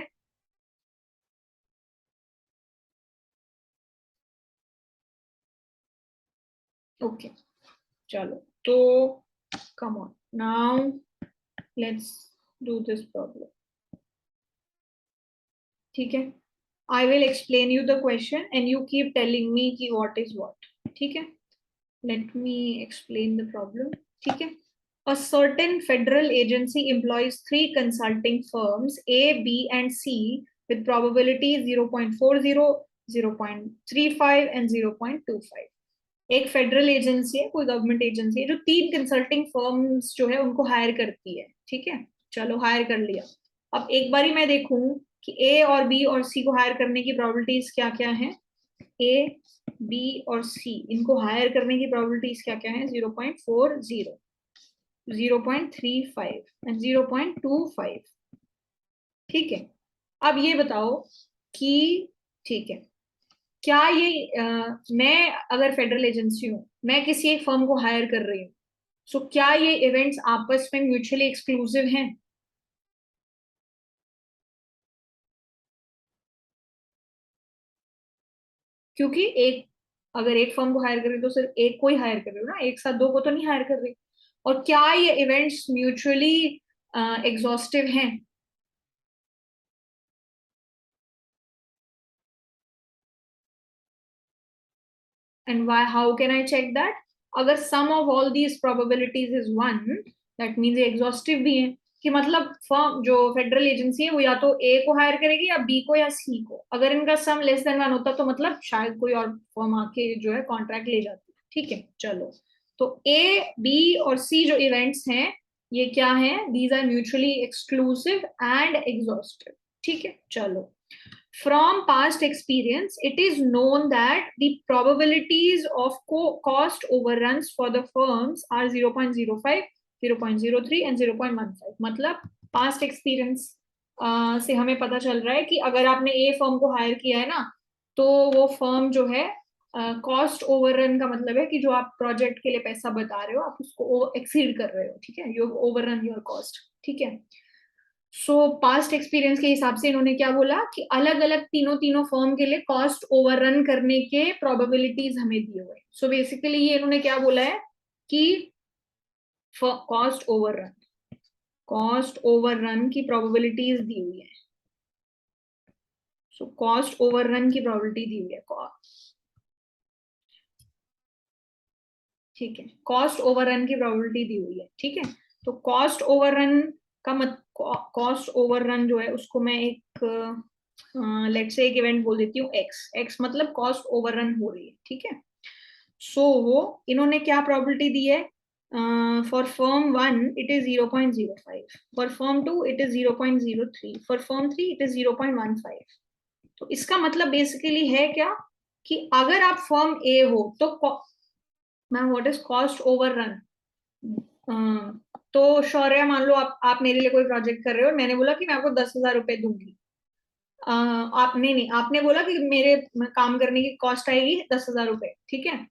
Okay, चलो तो come on now, let's do this problem. ठीक है, I will explain you the question and you keep telling me कि what is what. ठीक है, let me explain the problem. ठीक है, a certain federal agency employs 3 consulting firms A, B and C with probability 0.40, 0.35 and 0.25. एक federal agency है, कोई government agency है जो 3 कंसल्टिंग फर्म्स जो है उनको हायर करती है. ठीक है, चलो हायर कर लिया. अब एक बारी मैं देखूं कि ए और बी और सी को हायर करने की प्रोबेबिलिटीज क्या क्या हैं. ए, बी और सी इनको हायर करने की प्रोबेबिलिटीज क्या क्या हैं? 0.40, 0.35 एंड 0.25. ठीक है, अब ये बताओ कि ठीक है, क्या ये मैं अगर फेडरल एजेंसी हूं, मैं किसी एक फर्म को हायर कर रही हूँ, सो क्या ये इवेंट्स आपस में म्यूचुअली एक्सक्लूसिव हैं? क्योंकि एक अगर एक फर्म को हायर कर रही तो सिर्फ एक को ही हायर कर रही हो ना, एक साथ 2 को तो नहीं हायर कर रही. और क्या ये इवेंट्स म्यूचुअली एग्जॉस्टिव हैं? And why? How can I check that? अगर sum of all these probabilities is 1, that means ये exhaustive भी है. कि मतलब फर्म जो फेडरल एजेंसी है वो या तो ए को हायर करेगी या बी को या सी को. अगर इनका सम लेस देन 1 होता तो मतलब शायद कोई और फर्म आके जो है कॉन्ट्रैक्ट ले जाती. ठीक है, चलो तो ए, बी और सी जो इवेंट्स हैं ये क्या हैं? These are mutually exclusive and exhaustive. ठीक है, चलो. From past experience, it is known that the probabilities of cost overruns for the firms are 0.05, 0.03 and 0.15. मतलब past experience से हमें पता चल रहा है कि अगर आपने ए फर्म को हायर किया है ना तो वो फर्म जो है कॉस्ट ओवररन का मतलब है कि जो आप प्रोजेक्ट के लिए पैसा बता रहे हो आप उसको एक्सीड कर रहे हो. ठीक है, यू ओवररन योर कॉस्ट. ठीक है, सो पास्ट एक्सपीरियंस के हिसाब से इन्होंने क्या बोला कि अलग अलग तीनों फर्म के लिए कॉस्ट ओवररन करने के प्रोबेबिलिटीज हमें दिए हुए. सो बेसिकली ये इन्होंने क्या बोला है कि कॉस्ट ओवररन की प्रोबेबिलिटीज दी हुई है. सो कॉस्ट ओवररन की प्रोबेबिलिटी दी हुई है. ठीक है, कॉस्ट ओवररन की प्रोबेबिलिटी दी हुई है, ठीक है। तो कॉस्ट ओवररन का कॉस्ट ओवररन जो है उसको मैं एक लेट्स से एक इवेंट बोल देती हूँ एक्स मतलब कॉस्ट ओवररन हो रही है, ठीक है। सो इन्होंने क्या प्रोबेबिलिटी दी है, for firm 1 it is 0.05, for firm 2 it is 0.03, for firm 3 it is 0.15। तो इसका मतलब बेसिकली है क्या कि अगर आप फर्म ए हो तो ma'am what is cost overrun, तो शौर्य मान लो आप मेरे लिए कोई प्रोजेक्ट कर रहे हो और मैंने बोला कि मैं आपको 10,000 रुपए दूंगी। आपने नहीं, आपने बोला कि मेरे काम करने की कॉस्ट आएगी 10,000 रुपए, ठीक है।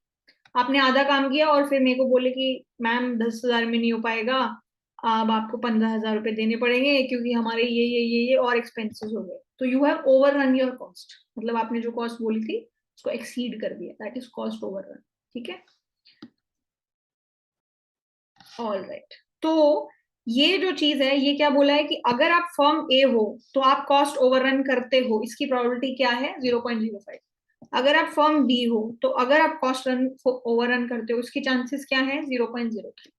आपने आधा काम किया और फिर मेरे को बोले कि मैम 10,000 में नहीं हो पाएगा, अब आपको 15,000 रुपए देने पड़ेंगे क्योंकि हमारे ये और एक्सपेंसेस हो गए। तो you have over run your cost, मतलब आपने जो कॉस्ट बोली थी उसको एक्सीड कर दिया, that is cost over run, ठीक है। ऑल राइट, तो ये जो चीज है ये क्या बोला है कि अगर आप फर्म ए हो तो आप कॉस्ट ओवररन करते हो, इसकी प्रोबेबिलिटी क्या है 0.05। अगर आप फर्म बी हो तो अगर आप कॉस्ट रन ओवररन करते हो इसकी चांसेस क्या है 0.03।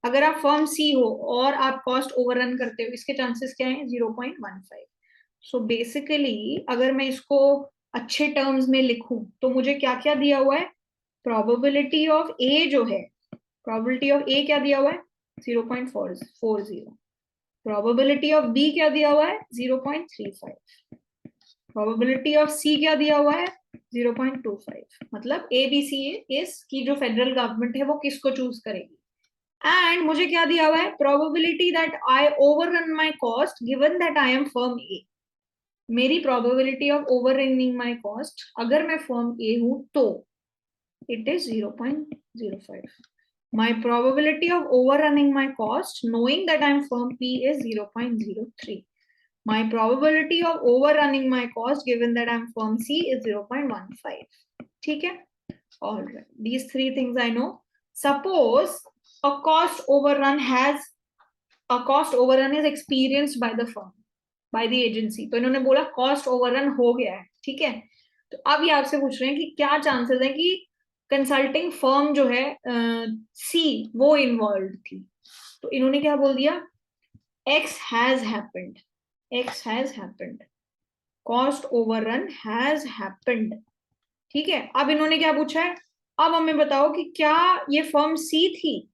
अगर आप फर्म सी हो और आप कॉस्ट ओवररन करते हो इसके चांसेस क्या है 0.15। सो बेसिकली अगर मैं इसको अच्छे टर्म्स में लिखूं तो मुझे क्या क्या दिया हुआ है, प्रोबेबिलिटी ऑफ ए जो है, प्रोबेबिलिटी ऑफ ए क्या दिया हुआ है 0.40, प्रोबेबिलिटी ऑफ बी क्या दिया हुआ है 0.35, प्रोबेबिलिटी ऑफ सी क्या दिया हुआ है 0.25। मतलब ए बी सी इस की जो फेडरल गवर्नमेंट है वो किसको चूज करेगी। एंड मुझे क्या दिया हुआ है, probability that I overrun my cost given that I am firm A. मेरी probability of overrunning my cost अगर मैं फर्म ए हूं तो it is 0.05. My probability of overrunning my cost knowing that I'm firm P is 0.03. My probability of overrunning my cost given that I'm firm C is 0.15. ठीक है, all right, these three things I know. Suppose a cost overrun is experienced by the firm, by the agency. तो इन्होंने बोला cost overrun हो गया है, ठीक है। तो अब ये आपसे पूछ रहे हैं कि क्या चांसेस है कि कंसल्टिंग फर्म जो है सी वो इन्वॉल्व थी। तो इन्होंने क्या बोल दिया, x has happened, cost overrun has happened, ठीक है। अब इन्होंने क्या पूछा है, अब हमें बताओ कि क्या ये फर्म सी थी।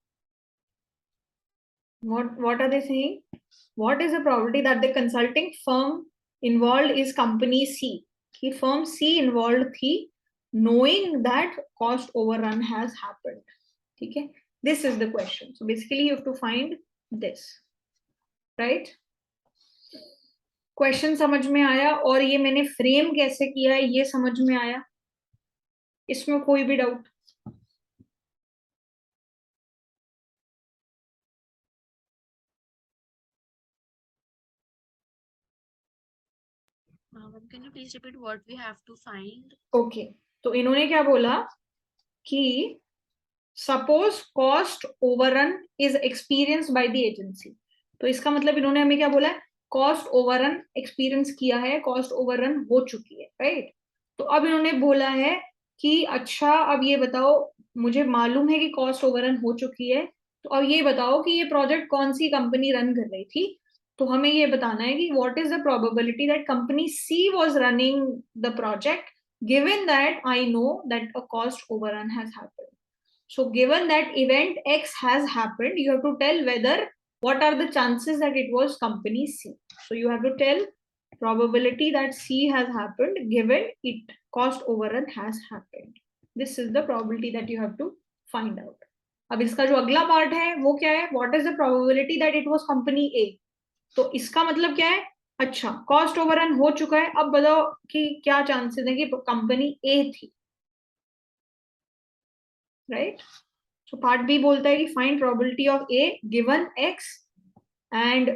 what are they saying, what is the probability that the consulting firm involved is company C, कि firm C involved थी knowing that cost overrun has happened, ठीक है। this is the question, so basically you have to find this, right। Question समझ में आया और ये मैंने फ्रेम कैसे किया है ये समझ में आया, इसमें कोई भी doubt. Can you please repeat what we have to find? Okay, तो इन्होंने क्या बोला कि suppose cost overrun is experience by the agency. तो इसका मतलब इन्होंने हमें क्या बोला है, कॉस्ट ओवररन एक्सपीरियंस किया है, कॉस्ट ओवररन हो चुकी है, राइट। तो अब इन्होंने बोला है कि अच्छा अब ये बताओ, मुझे मालूम है कि कॉस्ट ओवररन हो चुकी है, तो अब ये बताओ कि ये प्रोजेक्ट कौन सी कंपनी रन कर रही थी। तो हमें ये बताना है कि what is the probability that company she was running the project given that I know that a cost overrun has happened. So given that event X has happened, you have to tell whether what are the chances that it was company C. So you have to tell probability that C has happened given it cost overrun has happened. This is the probability that you have to find out. अब इसका जो अगला part है वो क्या है, what is the probability that it was company A. तो इसका मतलब क्या है, अच्छा कॉस्ट ओवररन हो चुका है, अब बताओ कि क्या चांसेस है कि कंपनी ए थी, राइट। सो पार्ट बी बोलता है कि find probability of A given X, and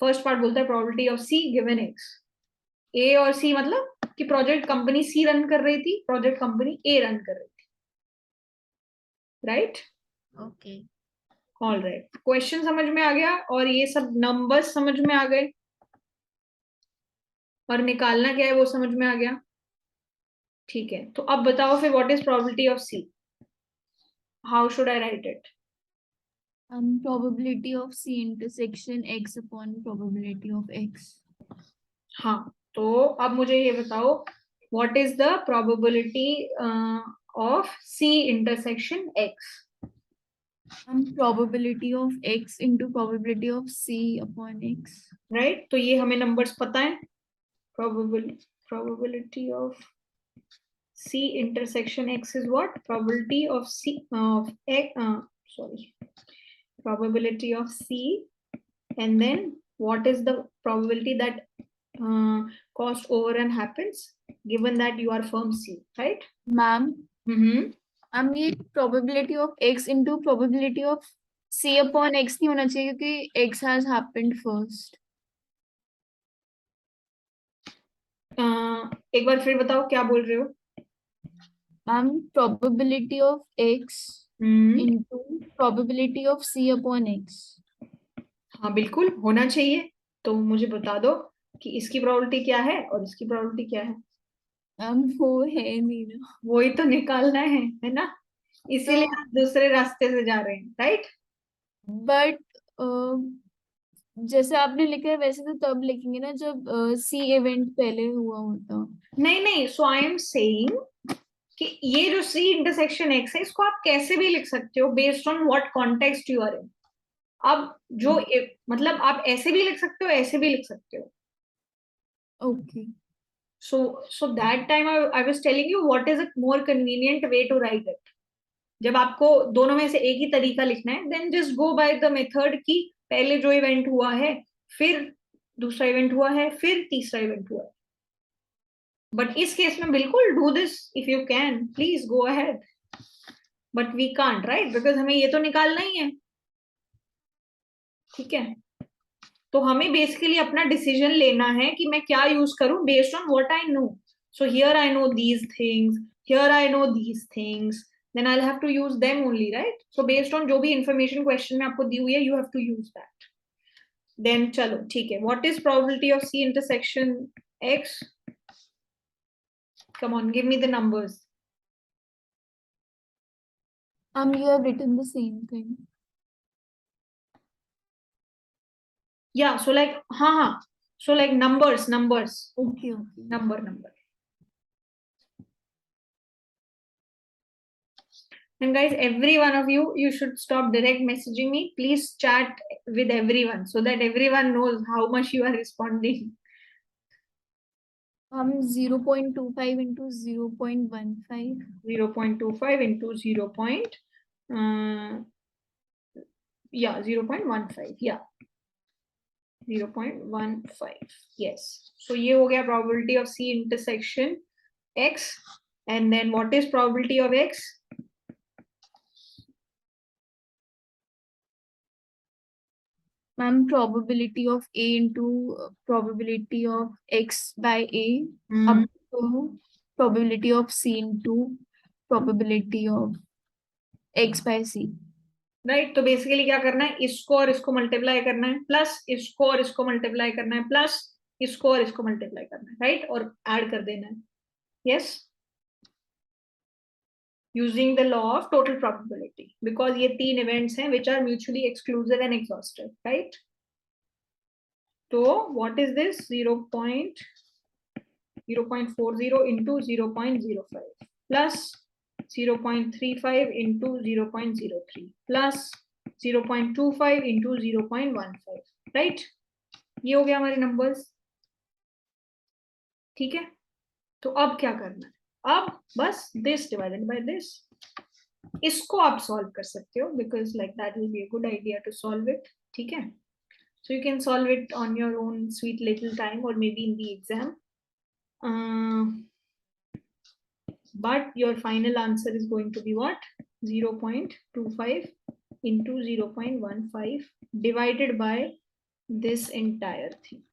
first part बोलता है probability of C given X. A और सी मतलब कि प्रोजेक्ट कंपनी सी रन कर रही थी, प्रोजेक्ट कंपनी ए रन कर रही थी, right. Okay. All right, question समझ में आ गया और ये सब नंबर्स समझ में आ गए और निकालना क्या है वो समझ में आ गया, ठीक है। तो अब बताओ फिर what is probability of C, How should I write it? Probability of C intersection X upon probability of X. हाँ, तो अब मुझे ये बताओ, what is the probability of C intersection X? Probability of X into probability of C upon X. Right? तो ये हमें numbers पता है. Probability of C intersection X is what? Probability of C of X. Probability of C, and then what is the probability that cost overrun happens given that you are firm C, right? Ma'am, Mm-hmm. ये probability of X into probability of C upon X नहीं होना चाहिए क्योंकि X has happened first. एक बार फिर बताओ क्या बोल रहे हो? Ma'am, probability of X into probability of C upon X. हाँ बिल्कुल होना चाहिए. तो मुझे बता दो कि इसकी प्रोबेबिलिटी क्या है और इसकी प्रोबेबिलिटी क्या है. वो है नहीं ना. वही तो निकालना है ना? इसीलिए आप दूसरे रास्ते से जा रहे हैं, राइट? बट जैसे आपने लिखा है वैसे तो तब लिखेंगे ना जब सी इवेंट पहले हुआ होता. नहीं, सो आई एम सेइंग कि ये जो सी इंटरसेक्शन एक्स है इसको आप कैसे भी लिख सकते हो based on what context you are in. अब जो मतलब आप ऐसे भी लिख सकते हो, ऐसे भी लिख सकते हो. Okay. so that time I was telling you what is a more convenient way to write it. जब आपको दोनों में से एक ही तरीका लिखना है then just go by the method कि पहले जो इवेंट हुआ है, फिर दूसरा इवेंट हुआ है, फिर तीसरा इवेंट हुआ है. बट इस केस में बिल्कुल do this if you can, please go ahead. But we can't, right? Because हमें ये तो निकालना ही है. ठीक है, तो हमें बेसिकली अपना डिसीजन लेना है कि मैं क्या यूज करूं based on what I know. So here I know these things, here I know these things, then I have to use them only, right? So based on जो भी इंफॉर्मेशन क्वेश्चन में आपको दी हुई है, you have to use that. देन चलो ठीक है, what is probability of C intersection X? Come on, give me the numbers. You have written the same thing. Yeah, so like हाँ, so like numbers. Okay. Number. And guys, every one of you should stop direct messaging me. Please chat with everyone so that everyone knows how much you are responding. 0.25 into 0.15. 0.25 into 0.15. Yeah, 0.15. Yeah. 0.15. Yes. So ये हो गया probability of C intersection X. And then what is probability of X? Ma'am, probability of A into probability of X by A up to probability of C into probability of X by C. Right, तो basically क्या करना है, इसको और इसको multiply करना है, plus इसको और इसको मल्टीप्लाई करना है, प्लस इसको और इसको मल्टीप्लाई करना है, राइट? और ऐड कर देना है. Yes, using the law of total probability, because ये तीन इवेंट्स हैं which are mutually exclusive and exhaustive, right? तो what is this? 0.40 into 0.05 plus 0.35 into 0.03 plus 0.25 into 0.15, right? ये हो गया हमारे नंबर्स. ठीक है, तो अब क्या करना है? अब बस दिस डिवाइडेड बाय दिस, इसको आप सॉल्व कर सकते हो because like that will be a good idea to solve it. ठीक है, so you can solve it on your own sweet little time or maybe in the exam. But your final answer is going to be what? 0.25 into 0.15 divided by this entire thing.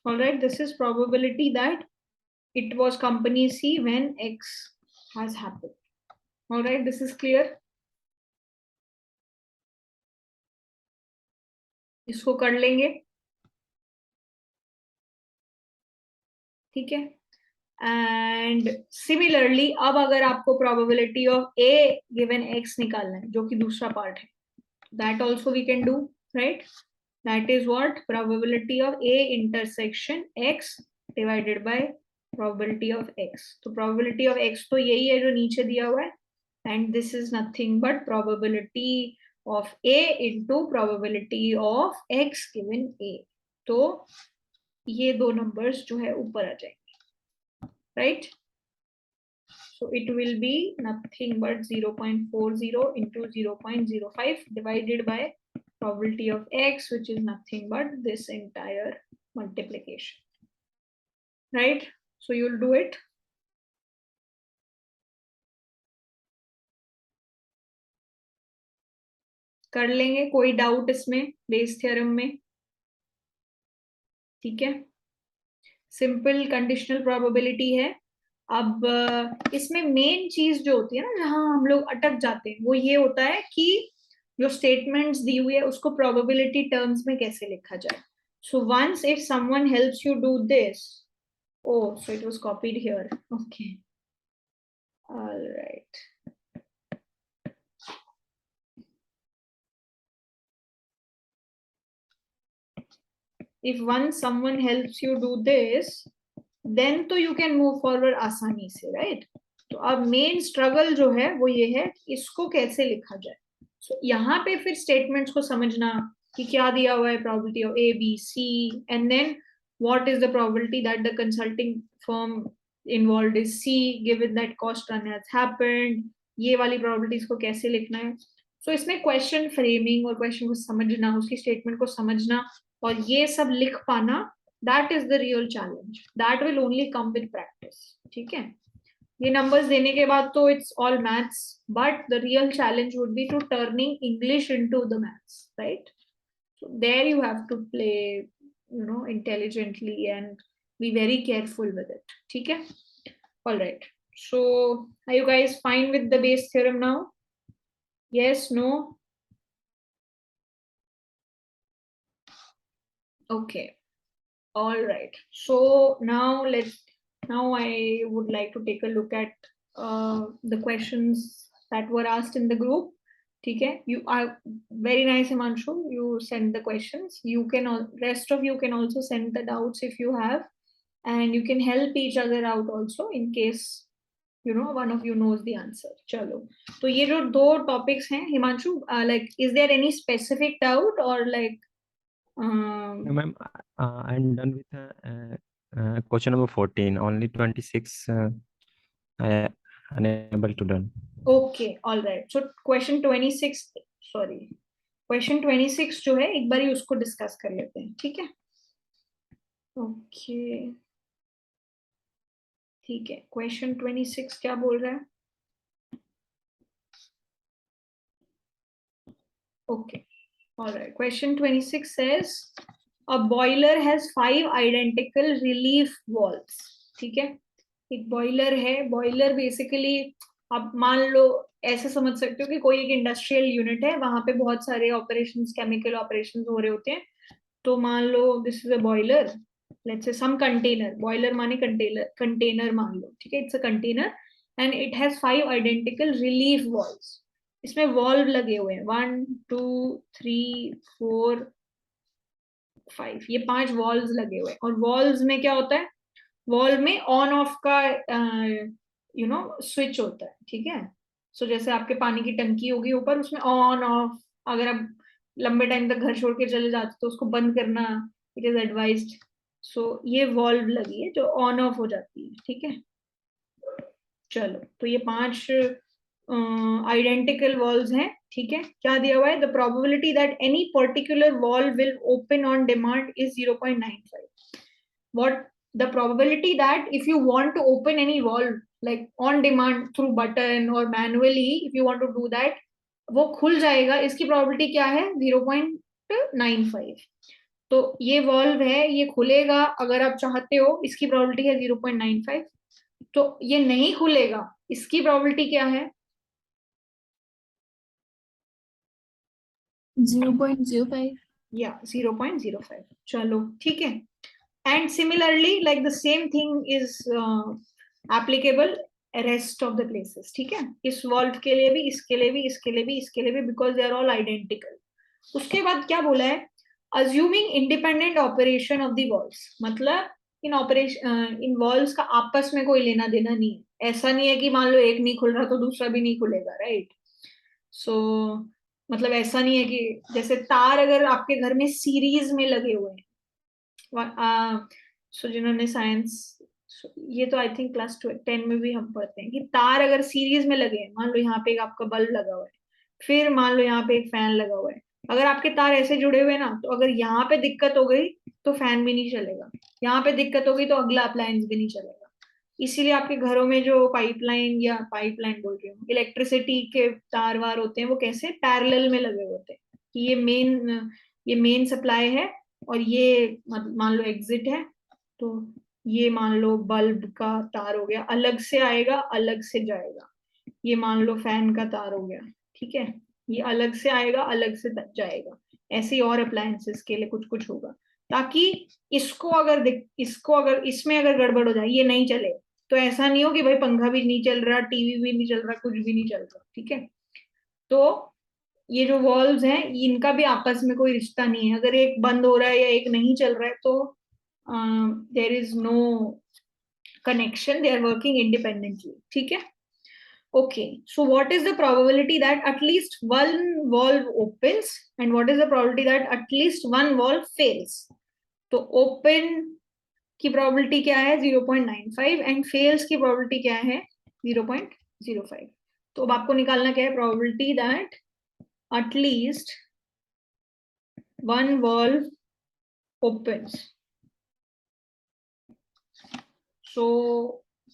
All right, this is probability that it was company C when X has happened. All right, this is clear. इसको कर लेंगे, ठीक है. And similarly अब अगर आपको probability of A given X निकालना है, जो कि दूसरा पार्ट है, that also we can do, right. That is what probability of A intersection X divided by probability of X. तो प्रोबेबिलिटी ऑफ एक्स तो यही है जो नीचे दिया हुआ है, and this is nothing but probability of A into probability of X given A. तो ये दो नंबर्स जो है ऊपर आ जाएंगे, right? So it will be nothing but 0.40 into 0.05 divided by probability of x, which is nothing but this entire multiplication, right? So you'll do it. कर लेंगे, कोई डाउट इसमें बेस थ्योरम में? ठीक है, सिंपल कंडीशनल प्रोबेबिलिटी है. अब इसमें मेन चीज जो होती है ना, जहां हम लोग अटक जाते हैं, वो ये होता है कि जो स्टेटमेंट्स दी हुई है उसको प्रोबेबिलिटी टर्म्स में कैसे लिखा जाए. So once if someone helps you do this, oh so it was copied here, okay, all right. If once someone helps you do this, then तो you can move forward आसानी से, right? तो अब main struggle जो है वो ये है कि इसको कैसे लिखा जाए. So, यहाँ पे फिर स्टेटमेंट्स को समझना कि क्या दिया हुआ है, probability of A B C, and then what is the probability that the consulting firm involved is C given that cost run has happened. ये वाली प्रोबेबिलिटीज को कैसे लिखना है. सो इसमें क्वेश्चन फ्रेमिंग और क्वेश्चन को समझना, उसकी स्टेटमेंट को समझना और ये सब लिख पाना, that is the real challenge. That will only come with practice, ठीक है. ये नंबर्स देने के बाद तो it's all maths, but the real challenge would be to turning English into the maths, right. So there you have to play, you know, intelligently and be very careful with it, ठीक है. All right, so are you guys fine with the Bayes theorem now? Yes, no? Okay, all right. So now I would like to take a look at the questions that were asked in the group. ठीक है, you are very nice, Himanshu. You send the questions. You can rest of you can also send the doubts if you have, and you can help each other out also in case you know one of you knows the answer. चलो, तो ये जो दो topics हैं, Himanshu, like is there any specific doubt or like Ma'am, I'm done with question number 14. Only 26 I unable to done. Okay, all right. So question 26, sorry, question 26 जो है एक बार ही उसको डिस्कस कर लेते हैं, ठीक है. ओके, ठीक है. क्वेश्चन 26 क्या बोल रहा है? Okay, all right. Question 26 says a boiler has 5 identical relief valves. ठीक है, एक बॉयलर है. बॉयलर बेसिकली आप मान लो ऐसे समझ सकते हो कि कोई एक इंडस्ट्रियल यूनिट है, वहां पे बहुत सारे ऑपरेशंस, केमिकल ऑपरेशंस हो रहे होते हैं. तो मान लो this is a boiler, let's say some container. Boiler माने कंटेनर मान लो, ठीक है. It's a container and it has 5 identical relief valves. इसमें वॉल्व लगे हुए हैं 1 2 3 4 5, ये 5 वॉल्व्स लगे हुए हैं. और वॉल्व्स में क्या होता है, वॉल्व में ऑन ऑफ का यू नो स्विच होता है, ठीक है. सो जैसे आपके पानी की टंकी होगी ऊपर, उसमें ऑन ऑफ, अगर आप लंबे टाइम तक घर छोड़ के चले जाते तो उसको बंद करना इट इज एडवाइज्ड. सो ये वॉल्व लगी है जो ऑन ऑफ हो जाती है, ठीक है. चलो, तो ये 5 आइडेंटिकल वॉल्व्स हैं, ठीक है. क्या दिया हुआ है, the probability that any particular valve will open on demand is 0.95. What the probability that if you want to open any valve like on demand through button or manually, if you want to do that, वो खुल जाएगा, इसकी probability क्या है, 0.95. तो ये valve है, ये खुलेगा अगर आप चाहते हो, इसकी प्रोबेबिलिटी है 0.95। तो ये नहीं खुलेगा, इसकी प्रोबेबिलिटी क्या है? 0.05। या 0.05। चलो ठीक है। And similarly like the same thing is applicable rest of the places. ठीक है, इस वॉल्व के लिए भी, इसके लिए भी, इसके लिए भी, इसके लिए भी, because they are all identical. उसके बाद क्या बोला है? Assuming independent operation of the valves, मतलब इन ऑपरेशन, इन वॉल्व्स का आपस में कोई लेना देना नहीं है। ऐसा नहीं है कि मान लो एक नहीं खुल रहा तो दूसरा भी नहीं खुलेगा, राइट? सो मतलब ऐसा नहीं है कि जैसे तार अगर आपके घर में सीरीज में लगे हुए हैं, सो जिन्होंने साइंस, ये तो आई थिंक क्लास 10 में भी हम पढ़ते हैं कि तार अगर सीरीज में लगे हैं, मान लो यहाँ पे एक आपका बल्ब लगा हुआ है, फिर मान लो यहाँ पे एक फैन लगा हुआ है, अगर आपके तार ऐसे जुड़े हुए ना, तो अगर यहाँ पे दिक्कत हो गई तो फैन भी नहीं चलेगा, यहाँ पे दिक्कत हो गई तो अगला अप्लायंस भी नहीं चलेगा। इसीलिए आपके घरों में जो पाइपलाइन, या पाइपलाइन बोल रही हूँ, इलेक्ट्रिसिटी के तार वार होते हैं, वो कैसे पैरेलल में लगे हुए होते हैं कि ये मेन सप्लाई है और ये मान लो एग्जिट है। तो ये मान लो बल्ब का तार हो गया, अलग से आएगा अलग से जाएगा। ये मान लो फैन का तार हो गया, ठीक है, ये अलग से आएगा अलग से जाएगा। ऐसे ही और अप्लायंसेस के लिए कुछ कुछ होगा, ताकि इसको अगर इसमें अगर गड़बड़ हो जाए, ये नहीं चले, तो ऐसा नहीं हो कि भाई पंखा भी नहीं चल रहा, टीवी भी नहीं चल रहा, कुछ भी नहीं चल रहा। ठीक है, तो ये जो वॉल्व्स हैं, इनका भी आपस में कोई रिश्ता नहीं है। अगर एक बंद हो रहा है या एक नहीं चल रहा है तो there is no connection, they are working independently. ठीक है, okay, so what is the probability that at least one valve opens and what is the probability that at least one valve fails? तो open की probability क्या है? 0.95 and fails की probability क्या है? 0.05। तो अब आपको निकालना क्या है? probability that at least one valve opens. So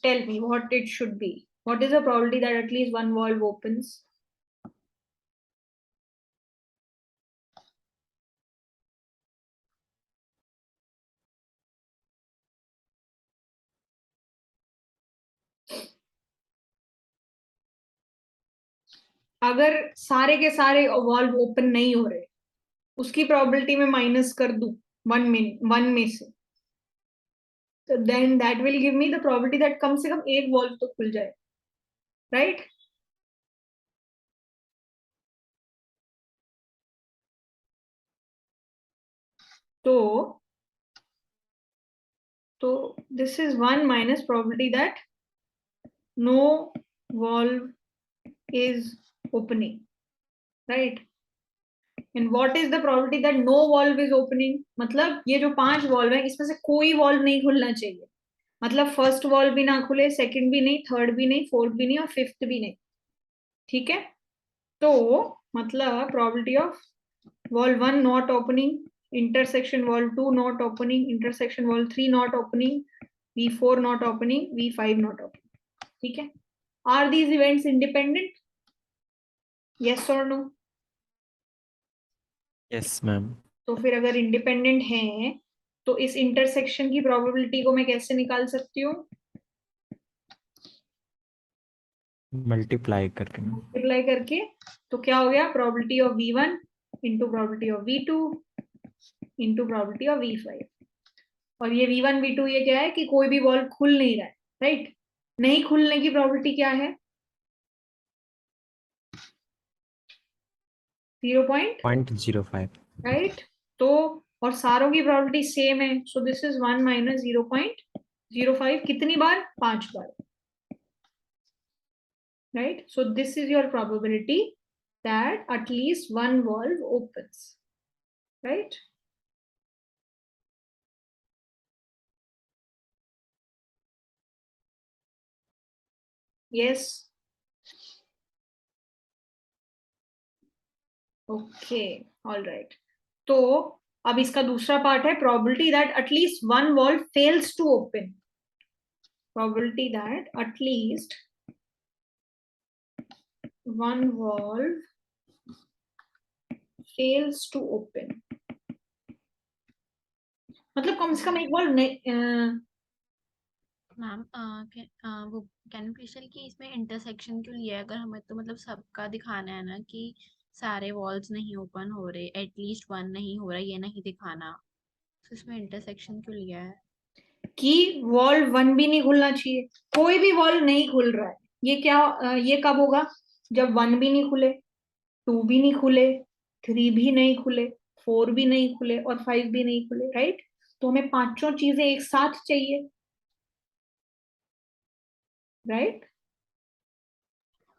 tell me what it should be. What is the probability that at least one valve opens? अगर सारे के सारे वॉल्व ओपन नहीं हो रहे, उसकी प्रोबेबिलिटी में माइनस कर दूं वन में से, तो then that will give me the probability that कम से कम एक वॉल्व तो खुल जाए, राइट? तो this is one minus probability that no valve is opening, right? And what is the probability that no valve is opening? मतलब ये जो 5 वॉल्व है, इसमें से कोई वॉल्व नहीं खुलना चाहिए। मतलब फर्स्ट वॉल्व भी ना खुले, सेकंड भी नहीं, थर्ड भी नहीं, फोर्थ भी नहीं और फिफ्थ भी नहीं। ठीक है, तो मतलब probability of valve 1 not opening, intersection valve 2 not opening, intersection valve 3 not opening, V4 not opening, V5 not opening. ठीक है, are these events independent? Yes और नो? Yes ma'am. तो फिर अगर इंडिपेंडेंट हैं तो इस इंटरसेक्शन की प्रोबेबिलिटी को मैं कैसे निकाल सकती हूँ? मल्टीप्लाई करके मैम। मल्टीप्लाई करके। तो क्या हो गया? Probability of V1 into probability of V2 into probability of V5। और ये V1 V2 ये क्या है कि कोई भी वॉल्व खुल नहीं रहा है, राइट? नहीं खुलने की प्रोबेबिलिटी क्या है? 0.05। राइट? तो और सारों की प्रोबेबिलिटी सेम है, सो दिस इज 1 माइनस 0.05। कितनी बार? 5 बार, right? So this is your probability that at least one valve opens, right? Yes. Okay, all right. तो अब इसका दूसरा पार्ट है probability that at least one valve fails to open. Probability that at least one valve fails to open. मतलब कम से कम एक wall ma'am वो कैन यू प्लीज टेल कि इसमें इंटरसेक्शन क्यों लिया है? अगर हमें तो मतलब सबका दिखाना है ना कि सारे वॉल्स नहीं ओपन हो रहे, एटलीस्ट वन नहीं हो रहा, ये नहीं दिखाना, तो इसमें इंटरसेक्शन क्यों लिया है? कि वॉल 1 भी नहीं खुलना चाहिए, कोई भी वॉल नहीं खुल रहा है। ये क्या ये कब होगा? जब 1 भी नहीं खुले, 2 भी नहीं खुले, 3 भी नहीं खुले, 4 भी नहीं खुले और 5 भी नहीं खुले, राइट? तो हमें पांचों चीजें एक साथ चाहिए, राइट?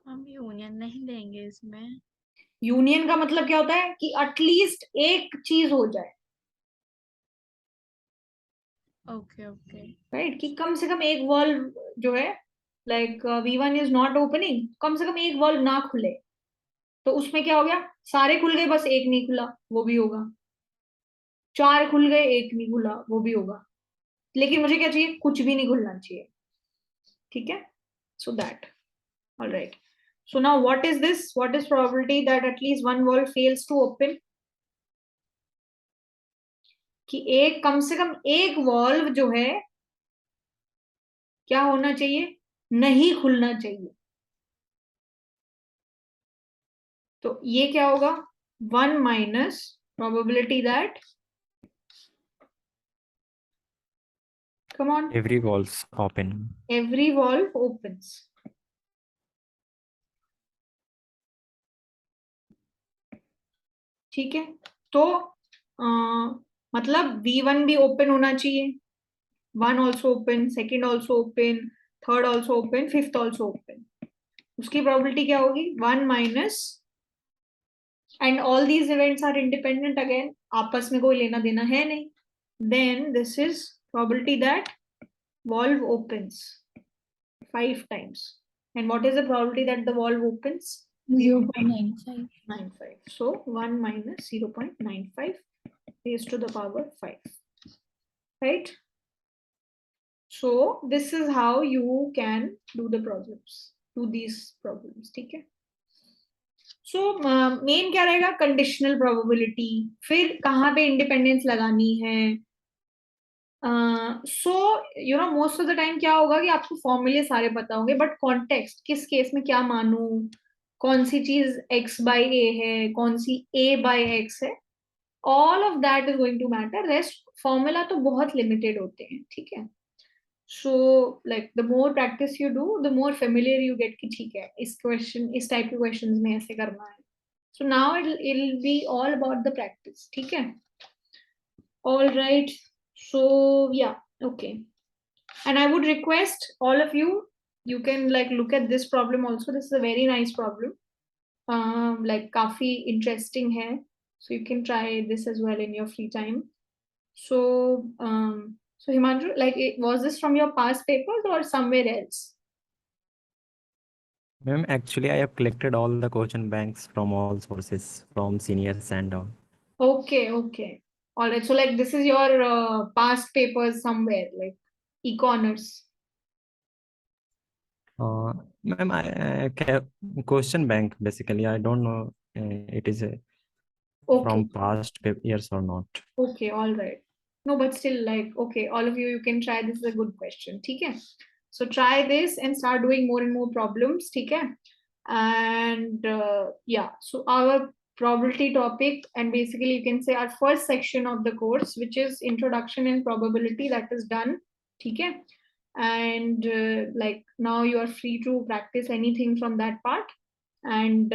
हम यूनियन नहीं देंगे इसमें। यूनियन का मतलब क्या होता है कि एटलीस्ट एक चीज हो जाए, ओके ओके। राइट? कि कम से कम एक वॉल जो है, like V1 is not opening, कम से कम एक वॉल ना खुले। तो उसमें क्या हो गया, सारे खुल गए बस एक नहीं खुला, वो भी होगा। 4 खुल गए एक नहीं खुला, वो भी होगा। लेकिन मुझे क्या चाहिए, कुछ भी नहीं खुलना चाहिए, ठीक है? So that, all right. So now what is this? What is probability that at least one valve fails to open? कि एक कम से कम एक वॉल्व जो है क्या होना चाहिए, नहीं खुलना चाहिए। तो ये क्या होगा, 1 minus probability that, come on, Every walls open. Every valve opens. ठीक है? तो मतलब V1 भी ओपन होना चाहिए, 1 also open, second also open, third also open, fifth also open. उसकी प्रोबेबिलिटी क्या होगी, 1 minus, and all these events are independent again, आपस में कोई लेना देना है नहीं, then this is probability that valve opens 5 times. And what is the probability that the valve opens? 0.95. 0.95. So 1 minus 0.95 raised to the power 5. Right? So this is how you can do the problems, do these problems. ठीक है? So main क्या रहेगा, conditional probability, फिर कहाँ पे independence लगानी है। So you know most of the time क्या होगा कि आपको फॉर्मूले सारे पता होंगे, बट कॉन्टेक्स्ट, किस केस में क्या मानू, कौन सी चीज x बाय a है, कौन सी a बाय x है, all of that is going to matter. Rest formula तो बहुत लिमिटेड होते हैं, ठीक है? So like the more practice you do, the more familiar you get कि ठीक है इस क्वेश्चन, इस टाइप के क्वेश्चन में ऐसे करना है। So now it'll be all about the practice, ठीक है? All right. So yeah, okay. And I would request all of you, you can like look at this problem also. This is a very nice problem. Like काफी interesting है. So you can try this as well in your free time. So so Himanshu, like was this from your past papers or somewhere else? Ma'am, actually, I have collected all the question banks from all sources, from seniors and all. Okay, okay. All right. So like this is your past papers somewhere, like e-corners. Ma'am, question bank basically. I don't know it is Okay. from past years or not. Okay, all right. No, but still, like, okay, all of you, you can try. This is a good question. Okay. So try this and start doing more and more problems. Okay. And yeah, so our probability topic, and basically you can say our first section of the course, which is introduction and probability, that is done. Okay. And like now you are free to practice anything from that part. And